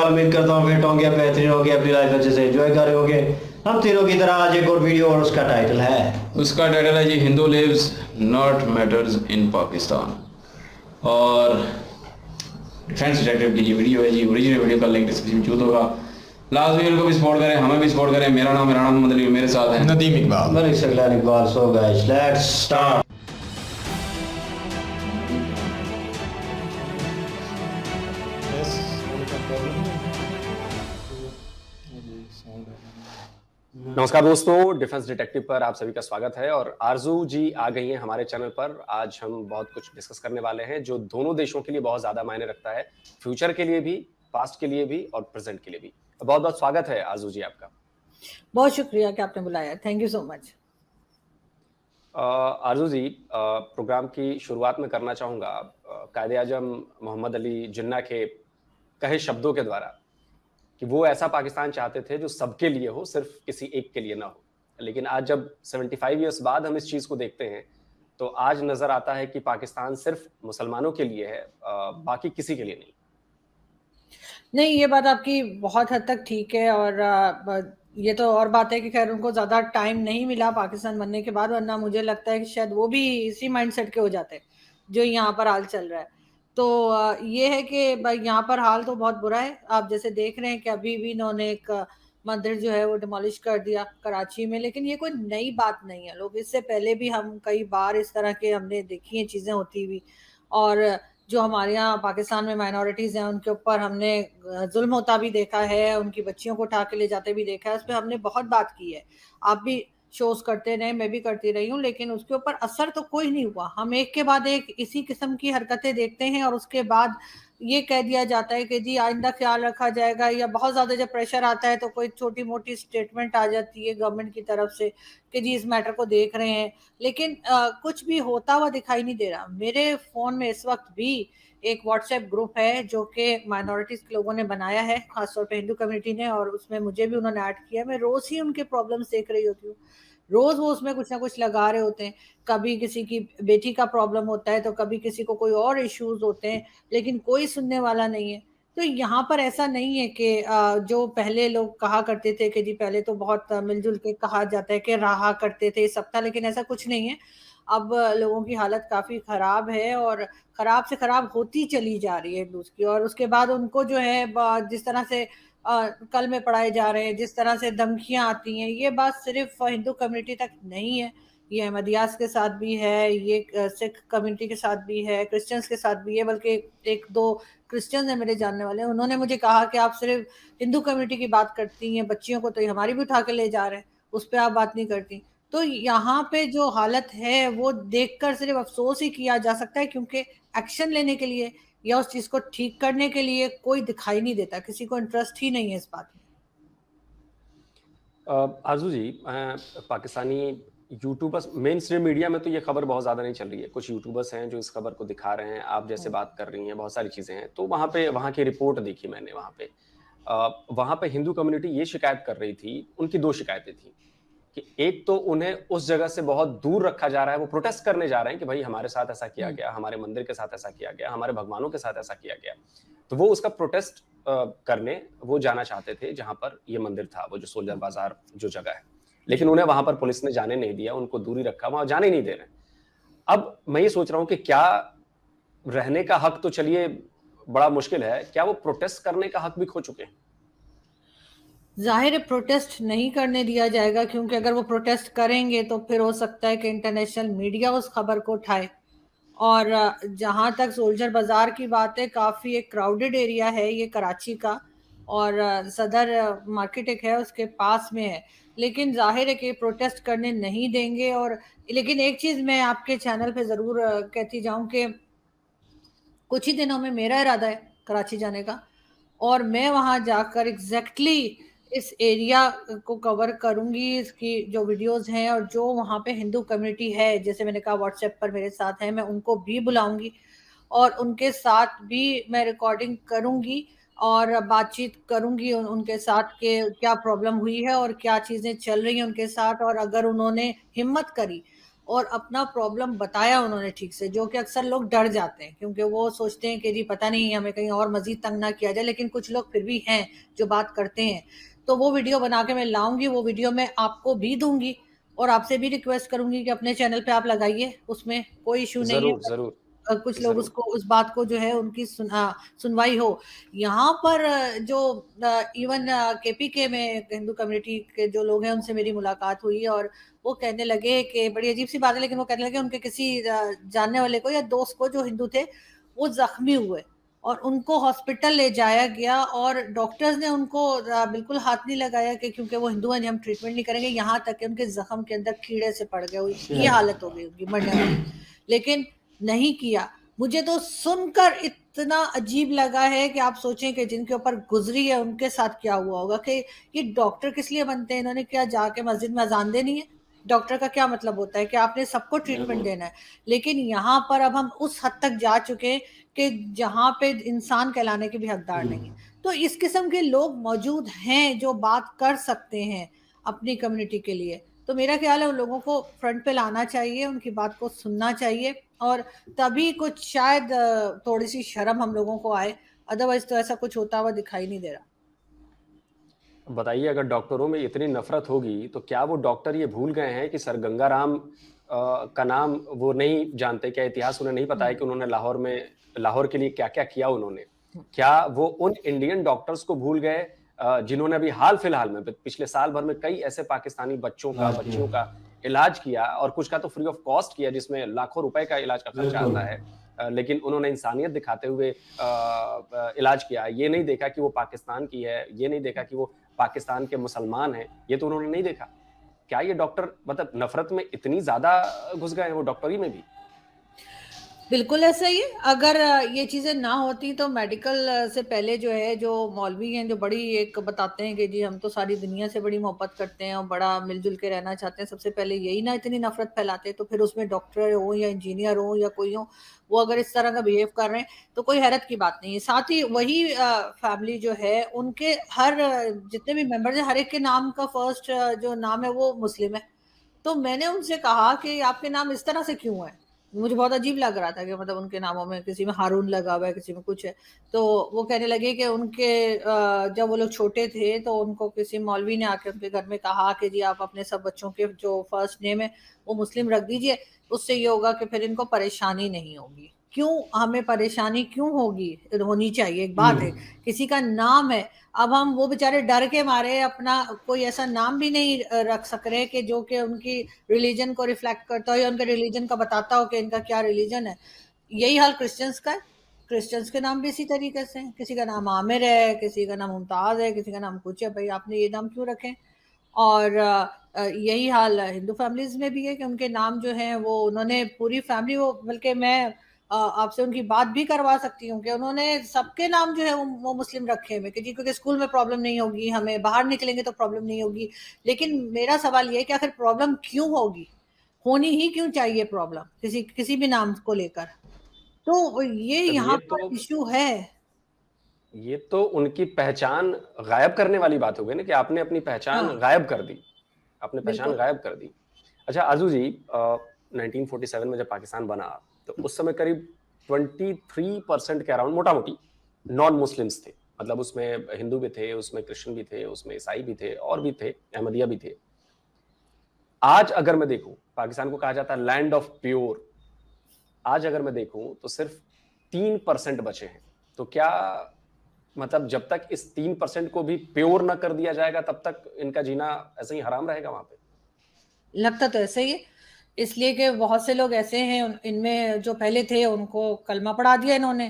उम्मीद करता हूँ फिट होंगे, बेहतरीन होंगे, अपनी लाइफ अच्छे से एंजॉय कर रहे होंगे। हम तीनों की तरह आज एक और वीडियो, और उसका टाइटल है जी Hindu lives not matters in Pakistan. और डिफेंस डिटेक्टिव की ये वीडियो है जी, ओरिजिनल वीडियो का लिंक डिस्क्रिप्शन में होगा। लास्ट वीडियो को भी सपोर्ट करें, हमें भी सपोर्ट करें। मेरा नाम है राणा मोहम्मद अली, मेरे साथ हैं Nadeem Iqbal. So guys let's start. नमस्कार दोस्तों, डिफेंस डिटेक्टिव पर आप सभी का स्वागत है। और आरजू जी आ गई हैं हमारे चैनल पर। आज हम बहुत कुछ डिस्कस करने वाले हैं जो दोनों देशों के लिए बहुत ज्यादा मायने रखता है, फ्यूचर के लिए भी, पास्ट के लिए भी और प्रेजेंट के लिए भी। बहुत बहुत स्वागत है आरजू जी आपका। बहुत शुक्रिया कि आपने बुलाया, thank you so much. Aarzoo ji, programme की शुरुआत में करना चाहूंगा कायदे आजम मोहम्मद अली जिन्ना के कहे शब्दों के द्वारा कि वो ऐसा पाकिस्तान चाहते थे जो सबके लिए हो, सिर्फ किसी एक के लिए ना हो। लेकिन आज जब 75 ईयर्स बाद हम इस चीज को देखते हैं तो आज नजर आता है कि पाकिस्तान सिर्फ मुसलमानों के लिए है, बाकी किसी के लिए नहीं। नहीं, ये बात आपकी बहुत हद तक ठीक है। और ये तो और बात है कि खैर उनको ज़्यादा टाइम नहीं मिला पाकिस्तान बनने के बाद, वरना मुझे लगता है कि शायद वो भी इसी माइंडसेट के हो जाते जो यहाँ पर हाल चल रहा है। तो ये है कि यहाँ पर हाल तो बहुत बुरा है। आप जैसे देख रहे हैं कि अभी भी इन्होंने एक मंदिर जो है वो डिमोलिश कर दिया कराची में। लेकिन ये कोई नई बात नहीं है, लोग इससे पहले भी हम कई बार इस तरह के हमने देखी हैं चीज़ें होती हुई। और जो हमारे यहाँ पाकिस्तान में माइनॉरिटीज़ हैं उनके ऊपर हमने जुल्म होता भी देखा है, उनकी बच्चियों को उठा के ले जाते भी देखा है। उस पर हमने बहुत बात की है, आप भी शोज करते रहे, मैं भी करती रही हूँ, लेकिन उसके ऊपर असर तो कोई नहीं हुआ। हम एक के बाद एक इसी किस्म की हरकतें देखते हैं और उसके बाद ये कह दिया जाता है कि जी आइंदा ख्याल रखा जाएगा, या बहुत ज़्यादा जब प्रेशर आता है तो कोई छोटी मोटी स्टेटमेंट आ जाती है गवर्नमेंट की तरफ से कि जी इस मैटर को देख रहे हैं। लेकिन कुछ भी होता हुआ दिखाई नहीं दे रहा। मेरे फ़ोन में इस वक्त भी एक व्हाट्सएप ग्रुप है जो कि माइनॉरिटीज़ के लोगों ने बनाया है, खासतौर पे हिंदू कम्युनिटी ने, और उसमें मुझे भी उन्होंने ऐड किया। मैं रोज़ ही उनके प्रॉब्लम्स देख रही होती हूँ, रोज़ वो उसमें कुछ ना कुछ लगा रहे होते हैं। कभी किसी की बेटी का प्रॉब्लम होता है तो कभी किसी को कोई और इश्यूज होते हैं, लेकिन कोई सुनने वाला नहीं है। तो यहाँ पर ऐसा नहीं है कि जो पहले लोग कहा करते थे कि जी पहले तो बहुत मिलजुल के कहा जाता है कि रहा करते थे सब था, लेकिन ऐसा कुछ नहीं है। अब लोगों की हालत काफ़ी ख़राब है और ख़राब से ख़राब होती चली जा रही है दूसरी। और उसके बाद उनको जो है जिस तरह से कल में पढ़ाए जा रहे हैं, जिस तरह से धमकियाँ आती हैं, ये बात सिर्फ हिंदू कम्युनिटी तक नहीं है, ये अहमदियास के साथ भी है, ये सिख कम्युनिटी के साथ भी है, क्रिश्चियंस के साथ भी है। बल्कि एक दो क्रिश्चियंस हैं मेरे जानने वाले, उन्होंने मुझे कहा कि आप सिर्फ हिंदू कम्युनिटी की बात करती हैं, बच्चियों को तो हमारी भी उठा के ले जा रहे हैं, उस पर आप बात नहीं करती। तो यहाँ पे जो हालत है वो देखकर सिर्फ अफसोस ही किया जा सकता है, क्योंकि एक्शन लेने के लिए या उस चीज को ठीक करने के लिए कोई दिखाई नहीं देता, किसी को इंटरेस्ट ही नहीं है इस बात में। Arzoo ji, Pakistani YouTubers, mainstream media में तो ये खबर बहुत ज़्यादा नहीं चल रही है। कुछ यूट्यूबर्स हैं जो इस खबर को दिखा रहे हैं, आप जैसे बात कर रही हैं, बहुत सारी चीज़ें हैं। तो वहाँ की रिपोर्ट देखी मैंने। वहाँ पे हिंदू कम्युनिटी ये शिकायत कर रही थी, उनकी दो शिकायतें थी कि एक तो उन्हें उस जगह से बहुत दूर रखा जा रहा है, वो प्रोटेस्ट करने जा रहे हैं कि भाई हमारे साथ ऐसा किया गया, हमारे मंदिर के साथ ऐसा किया गया, हमारे भगवानों के साथ ऐसा किया गया। तो वो उसका प्रोटेस्ट करने वो जाना चाहते थे जहां पर ये मंदिर था, वो जो सोल्जर बाजार जो जगह है। लेकिन उन्हें वहां पर पुलिस ने जाने नहीं दिया, उनको दूरी रखा, वहां जाने नहीं दे रहे। अब मैं ये सोच रहा हूं कि क्या रहने का हक तो चलिए बड़ा मुश्किल है, क्या वो प्रोटेस्ट करने का हक भी खो चुके हैं? जाहिर है प्रोटेस्ट नहीं करने दिया जाएगा, क्योंकि अगर वो प्रोटेस्ट करेंगे तो फिर हो सकता है कि इंटरनेशनल मीडिया उस खबर को उठाए। और जहाँ तक सोल्जर बाजार की बात है, काफ़ी एक क्राउडेड एरिया है ये कराची का, और सदर मार्केट एक है उसके पास में है। लेकिन जाहिर है कि प्रोटेस्ट करने नहीं देंगे। और लेकिन एक चीज़ मैं आपके चैनल पे ज़रूर कहती जाऊं कि कुछ ही दिनों में मेरा इरादा है कराची जाने का, और मैं वहां जाकर एग्जैक्टली इस एरिया को कवर करूंगी, इसकी जो वीडियोस हैं और जो वहाँ पे हिंदू कम्युनिटी है, जैसे मैंने कहा व्हाट्सएप पर मेरे साथ है, मैं उनको भी बुलाऊंगी और उनके साथ भी मैं रिकॉर्डिंग करूंगी और बातचीत करूंगी उनके साथ के क्या प्रॉब्लम हुई है और क्या चीज़ें चल रही हैं उनके साथ। और अगर उन्होंने हिम्मत करी और अपना प्रॉब्लम बताया उन्होंने ठीक से, जो कि अक्सर लोग डर जाते हैं क्योंकि वो सोचते हैं कि जी पता नहीं हमें कहीं और मजीद तंग ना किया जाए, लेकिन कुछ लोग फिर भी हैं जो बात करते हैं। तो वो वीडियो बना के मैं लाऊंगी, वो वीडियो मैं आपको भी दूंगी और आपसे भी रिक्वेस्ट करूंगी कि अपने चैनल पे आप लगाइए, उसमें कोई इशू नहीं है। जरूर जरूर कुछ लोग जरूर। उसको उस बात को जो है उनकी सुनवाई हो। यहाँ पर जो इवन केपीके में हिंदू कम्युनिटी के जो लोग हैं उनसे मेरी मुलाकात हुई और वो कहने लगे कि बड़ी अजीब सी बात है, लेकिन वो कहने लगे उनके किसी जानने वाले को या दोस्त को जो हिंदू थे वो जख्मी हुए और उनको हॉस्पिटल ले जाया गया और डॉक्टर्स ने उनको बिल्कुल हाथ नहीं लगाया कि क्योंकि वो हिंदू हैं हम ट्रीटमेंट नहीं करेंगे, यहाँ तक कि उनके जख्म के अंदर कीड़े से पड़ गए, ये हालत हो गई उनकी मरने वाली, लेकिन नहीं किया। मुझे तो सुनकर इतना अजीब लगा है कि आप सोचें कि जिनके ऊपर गुजरी है उनके साथ क्या हुआ होगा, कि ये डॉक्टर किस लिए बनते हैं, इन्होंने क्या जाके मस्जिद में अजान देनी है? डॉक्टर का क्या मतलब होता है कि आपने सबको ट्रीटमेंट देना है। लेकिन यहाँ पर अब हम उस हद तक जा चुके हैं कि जहाँ पे इंसान कहलाने के भी हकदार नहीं है। तो इस किस्म के लोग मौजूद हैं जो बात कर सकते हैं अपनी कम्युनिटी के लिए। तो मेरा ख्याल है उन लोगों को फ्रंट पे लाना चाहिए, उनकी बात को सुनना चाहिए और तभी कुछ शायद थोड़ी सी शर्म हम लोगों को आए, अदरवाइज तो ऐसा कुछ होता हुआ दिखाई नहीं दे रहा। बताइए, अगर डॉक्टरों में इतनी नफरत होगी तो क्या वो डॉक्टर ये भूल गए हैं कि सर गंगाराम का नाम वो नहीं जानते? क्या इतिहास उन्हें नहीं पता है कि उन्होंने लाहौर के लिए क्या क्या किया उन्होंने? क्या वो उन इंडियन डॉक्टर्स को भूल गए जिन्होंने अभी हाल फिलहाल में पिछले साल भर में कई ऐसे पाकिस्तानी बच्चियों का इलाज किया और कुछ का तो फ्री ऑफ कॉस्ट किया, जिसमें लाखों रुपए का इलाज का खर्चा आता है, लेकिन उन्होंने इंसानियत दिखाते हुए इलाज किया। ये नहीं देखा कि वो पाकिस्तान की है, ये नहीं देखा कि वो पाकिस्तान के मुसलमान हैं, ये तो उन्होंने नहीं देखा। क्या ये डॉक्टर मतलब नफरत में इतनी ज्यादा घुस गए हैं वो डॉक्टरी में भी? बिल्कुल ऐसा ही है। अगर ये चीज़ें ना होती तो मेडिकल से पहले जो है जो मौलवी हैं जो बड़ी एक बताते हैं कि जी हम तो सारी दुनिया से बड़ी मोहब्बत करते हैं और बड़ा मिलजुल के रहना चाहते हैं, सबसे पहले यही ना इतनी नफरत फैलाते, तो फिर उसमें डॉक्टर हो या इंजीनियर हो या कोई हो, वो अगर इस तरह का बिहेव कर रहे हैं तो कोई हैरत की बात नहीं है। साथ ही वही फैमिली जो है उनके हर जितने भी मेंबर्स हैं हर एक के नाम का फर्स्ट जो नाम है वो मुस्लिम है। तो मैंने उनसे कहा कि आपके नाम इस तरह से क्यों है? मुझे बहुत अजीब लग रहा था कि मतलब उनके नामों में किसी में हारून लगा हुआ है, किसी में कुछ है। तो वो कहने लगे कि उनके जब वो लोग छोटे थे तो उनको किसी मौलवी ने आके उनके घर में कहा कि जी आप अपने सब बच्चों के जो फर्स्ट नेम है वो मुस्लिम रख दीजिए, उससे ये होगा कि फिर इनको परेशानी नहीं होगी। क्यों हमें परेशानी क्यों होनी चाहिए? एक बात है, किसी का नाम है, अब हम वो बेचारे डर के मारे अपना कोई ऐसा नाम भी नहीं रख सक रहे कि जो कि उनकी रिलीजन को रिफ्लेक्ट करता हो या उनके रिलीजन का बताता हो कि इनका क्या रिलीजन है। यही हाल क्रिश्चियंस का है, क्रिश्चियंस के नाम भी इसी तरीके से हैं, किसी का नाम आमिर है, किसी का नाम मुमताज है, किसी का नाम कुछ है, भाई आपने ये नाम क्यों रखे? और यही हाल हिंदू फैमिलीज में भी है कि उनके नाम जो हैं वो उन्होंने पूरी फैमिली, वो बल्कि मैं आपसे उनकी बात भी करवा सकती हूँ कि उन्होंने सबके नाम जो है वो मुस्लिम रखे हुए कि जी क्योंकि स्कूल में प्रॉब्लम नहीं होगी, हमें बाहर निकलेंगे तो प्रॉब्लम नहीं होगी। लेकिन मेरा सवाल ये है कि आखिर प्रॉब्लम क्यों होगी, होनी ही क्यों चाहिए प्रॉब्लम किसी भी नाम को लेकर? तो ये तब यहाँ पर इशू है। ये तो उनकी पहचान गायब करने वाली बात हो गई ना, कि आपने अपनी पहचान हाँ, गायब कर दी, आपने पहचान बिल्कुल। गायब कर दी। अच्छा आजू जी, 1947 में जब पाकिस्तान बना तो उस समय करीब 23% के अराउंड मोटा मोटी नॉन मुस्लिम्स थे। मतलब उसमें हिंदू भी थे, उसमें क्रिश्चियन भी थे, उसमें ईसाई भी थे और भी थे, अहमदिया भी थे। आज अगर मैं देखूं, पाकिस्तान को कहा जाता है लैंड ऑफ प्योर, आज अगर मैं देखूं तो सिर्फ 3% बचे हैं। तो क्या मतलब जब तक इस 3% को भी प्योर ना कर दिया जाएगा तब तक इनका जीना ऐसे ही हराम रहेगा वहां पे? लगता तो ऐसे ही है, इसलिए कि बहुत से लोग ऐसे हैं इनमें जो पहले थे उनको कलमा पढ़ा दिया इन्होंने,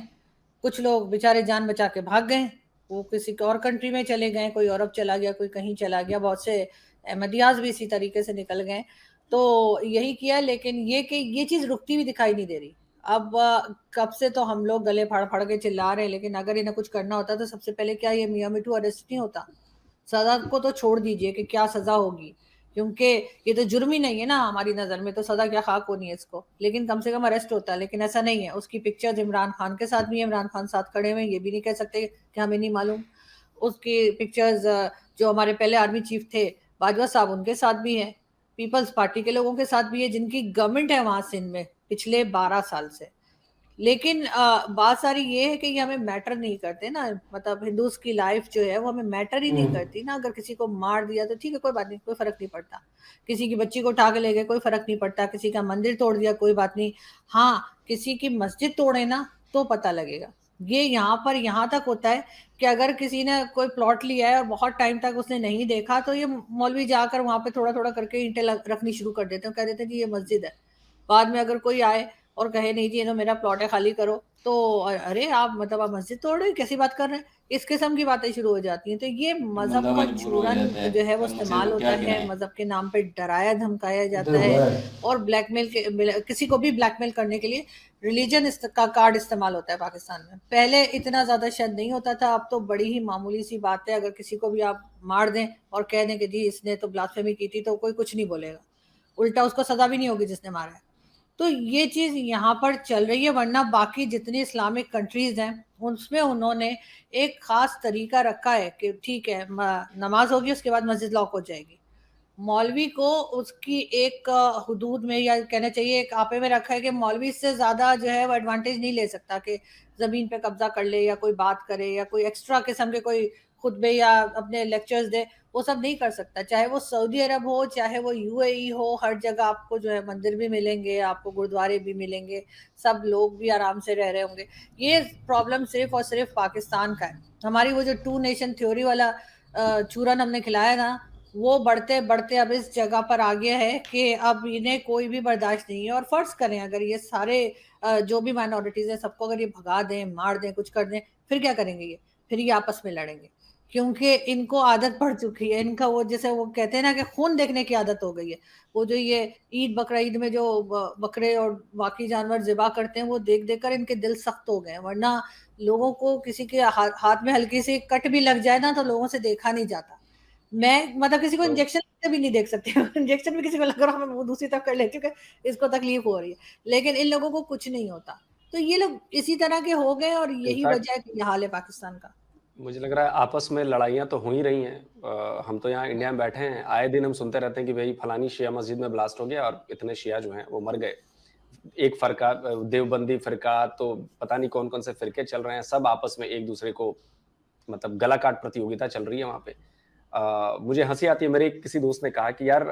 कुछ लोग बेचारे जान बचा के भाग गए, वो किसी और कंट्री में चले गए, कोई यूरोप चला गया, कोई कहीं चला गया, बहुत से अहमदियाज भी इसी तरीके से निकल गए। तो यही किया, लेकिन ये चीज रुकती हुई दिखाई नहीं दे रही। अब कब से तो हम लोग गले फाड़ फाड़ के चिल्ला रहे हैं, लेकिन अगर इन्हें कुछ करना होता तो सबसे पहले क्या ये मियां मिठू अरेस्ट नहीं होता? सजा को तो छोड़ दीजिए कि क्या सजा होगी, क्योंकि ये तो जुर्म ही नहीं है ना, हमारी नजर में तो सजा क्या खाक होनी है इसको, लेकिन कम से कम अरेस्ट होता है। लेकिन ऐसा नहीं है। उसकी पिक्चर्स इमरान खान के साथ भी है, इमरान खान साथ खड़े हुए, ये भी नहीं कह सकते कि हमें नहीं मालूम। उसकी पिक्चर्स जो हमारे पहले आर्मी चीफ थे बाजवा साहब, उनके साथ भी है। पीपल्स पार्टी के लोगों के साथ भी है, जिनकी गवर्नमेंट है वहां सिंध में पिछले 12 साल से। लेकिन बात सारी ये है कि ये हमें मैटर नहीं करते ना, मतलब हिंदूज की लाइफ जो है वो हमें मैटर ही नहीं करती ना। अगर किसी को मार दिया तो ठीक है, कोई बात नहीं, कोई फर्क नहीं पड़ता। किसी की बच्ची को उठा के ले गए, कोई फर्क नहीं पड़ता। किसी का मंदिर तोड़ दिया, कोई बात नहीं। हाँ, किसी की मस्जिद तोड़े ना तो पता लगेगा। ये यहाँ तक होता है कि अगर किसी ने कोई प्लॉट लिया है और बहुत टाइम तक उसने नहीं देखा, तो ये मौलवी जाकर वहां पे थोड़ा थोड़ा करके ईंटें रखनी शुरू कर देते हैं, कह देते हैं जी ये मस्जिद है। बाद में अगर कोई आए और कहे नहीं जी ये तो मेरा प्लॉट है, खाली करो, तो अरे आप मतलब आप मस्जिद तोड़ रहे हो, कैसी बात कर रहे हैं, इस किस्म की बातें शुरू हो जाती हैं। तो ये मजहब बंदा का मजबूर हो चूरन जाता है जो है वो अब मस्जिद इस्तेमाल को होता क्या है, गिराएं। मजहब के नाम पे डराया धमकाया जाता है, और ब्लैकमेल के किसी को भी ब्लैकमेल करने के लिए रिलीजन का कार्ड इस्तेमाल होता है पाकिस्तान में। पहले इतना ज्यादा शायद नहीं होता था, अब तो बड़ी ही मामूली सी बात है, अगर किसी को भी आप मार दें और कह दें कि जी इसने तो ब्लास्फेमी की थी, तो कोई कुछ नहीं बोलेगा, उल्टा उसको सजा भी नहीं होगी जिसने मारा है। तो ये चीज यहाँ पर चल रही है, वरना बाकी जितनी इस्लामिक कंट्रीज हैं उसमें उन्होंने एक खास तरीका रखा है कि ठीक है नमाज होगी उसके बाद मस्जिद लॉक हो जाएगी। मौलवी को उसकी एक हुदूद में, या कहना चाहिए एक आपे में रखा है कि मौलवी से ज्यादा जो है वो एडवांटेज नहीं ले सकता कि जमीन पे कब्जा कर ले या कोई बात करे या कोई एक्स्ट्रा किस्म के कोई खुतबे या अपने लेक्चर्स दे, वो सब नहीं कर सकता। चाहे वो सऊदी अरब हो, चाहे वो यूएई हो, हर जगह आपको जो है मंदिर भी मिलेंगे, आपको गुरुद्वारे भी मिलेंगे, सब लोग भी आराम से रह रहे होंगे। ये प्रॉब्लम सिर्फ और सिर्फ पाकिस्तान का है। हमारी वो जो 2 नेशन थ्योरी वाला चूरन हमने खिलाया ना, वो बढ़ते बढ़ते अब इस जगह पर आ गया है कि अब इन्हें कोई भी बर्दाश्त नहीं है। और फर्ज करें अगर ये सारे जो भी माइनॉरिटीज है सबको अगर ये भगा दें, मार दें, कुछ कर दें, फिर क्या करेंगे ये? फिर ये आपस में लड़ेंगे, क्योंकि इनको आदत पड़ चुकी है। इनका वो जैसे वो कहते हैं ना कि खून देखने की आदत हो गई है। वो जो ये ईद बकरा ईद में जो बकरे और बाकी जानवर ज़िबा करते हैं, वो देख देख कर इनके दिल सख्त हो गए हैं। वरना लोगों को किसी के हाथ में हल्की सी कट भी लग जाए ना तो लोगों से देखा नहीं जाता। मैं मतलब किसी को इंजेक्शन भी नहीं देख सकती हूँ। इंजेक्शन भी किसी को लग रहा है, मैं मुंह दूसरी तरफ कर लेती हूँ कि इसको तकलीफ हो रही है, लेकिन इन लोगों को कुछ नहीं होता। तो ये लोग इसी तरह के हो गए और यही इनफैक्ट वजह है कि ये हाल है पाकिस्तान का। मुझे लग रहा है आपस में लड़ाइयाँ तो हो ही रही हैं। हम तो यहाँ इंडिया में बैठे हैं, आए दिन हम सुनते रहते हैं कि भाई फलानी शिया मस्जिद में ब्लास्ट हो गया और इतने शिया जो हैं वो मर गए। एक फरका देवबंदी फिरका, तो पता नहीं कौन कौन से फिरके चल रहे हैं, सब आपस में एक दूसरे को मतलब गला काट प्रतियोगिता चल रही है वहाँ पे। मुझे हंसी आती है, मेरे किसी दोस्त ने कहा कि यार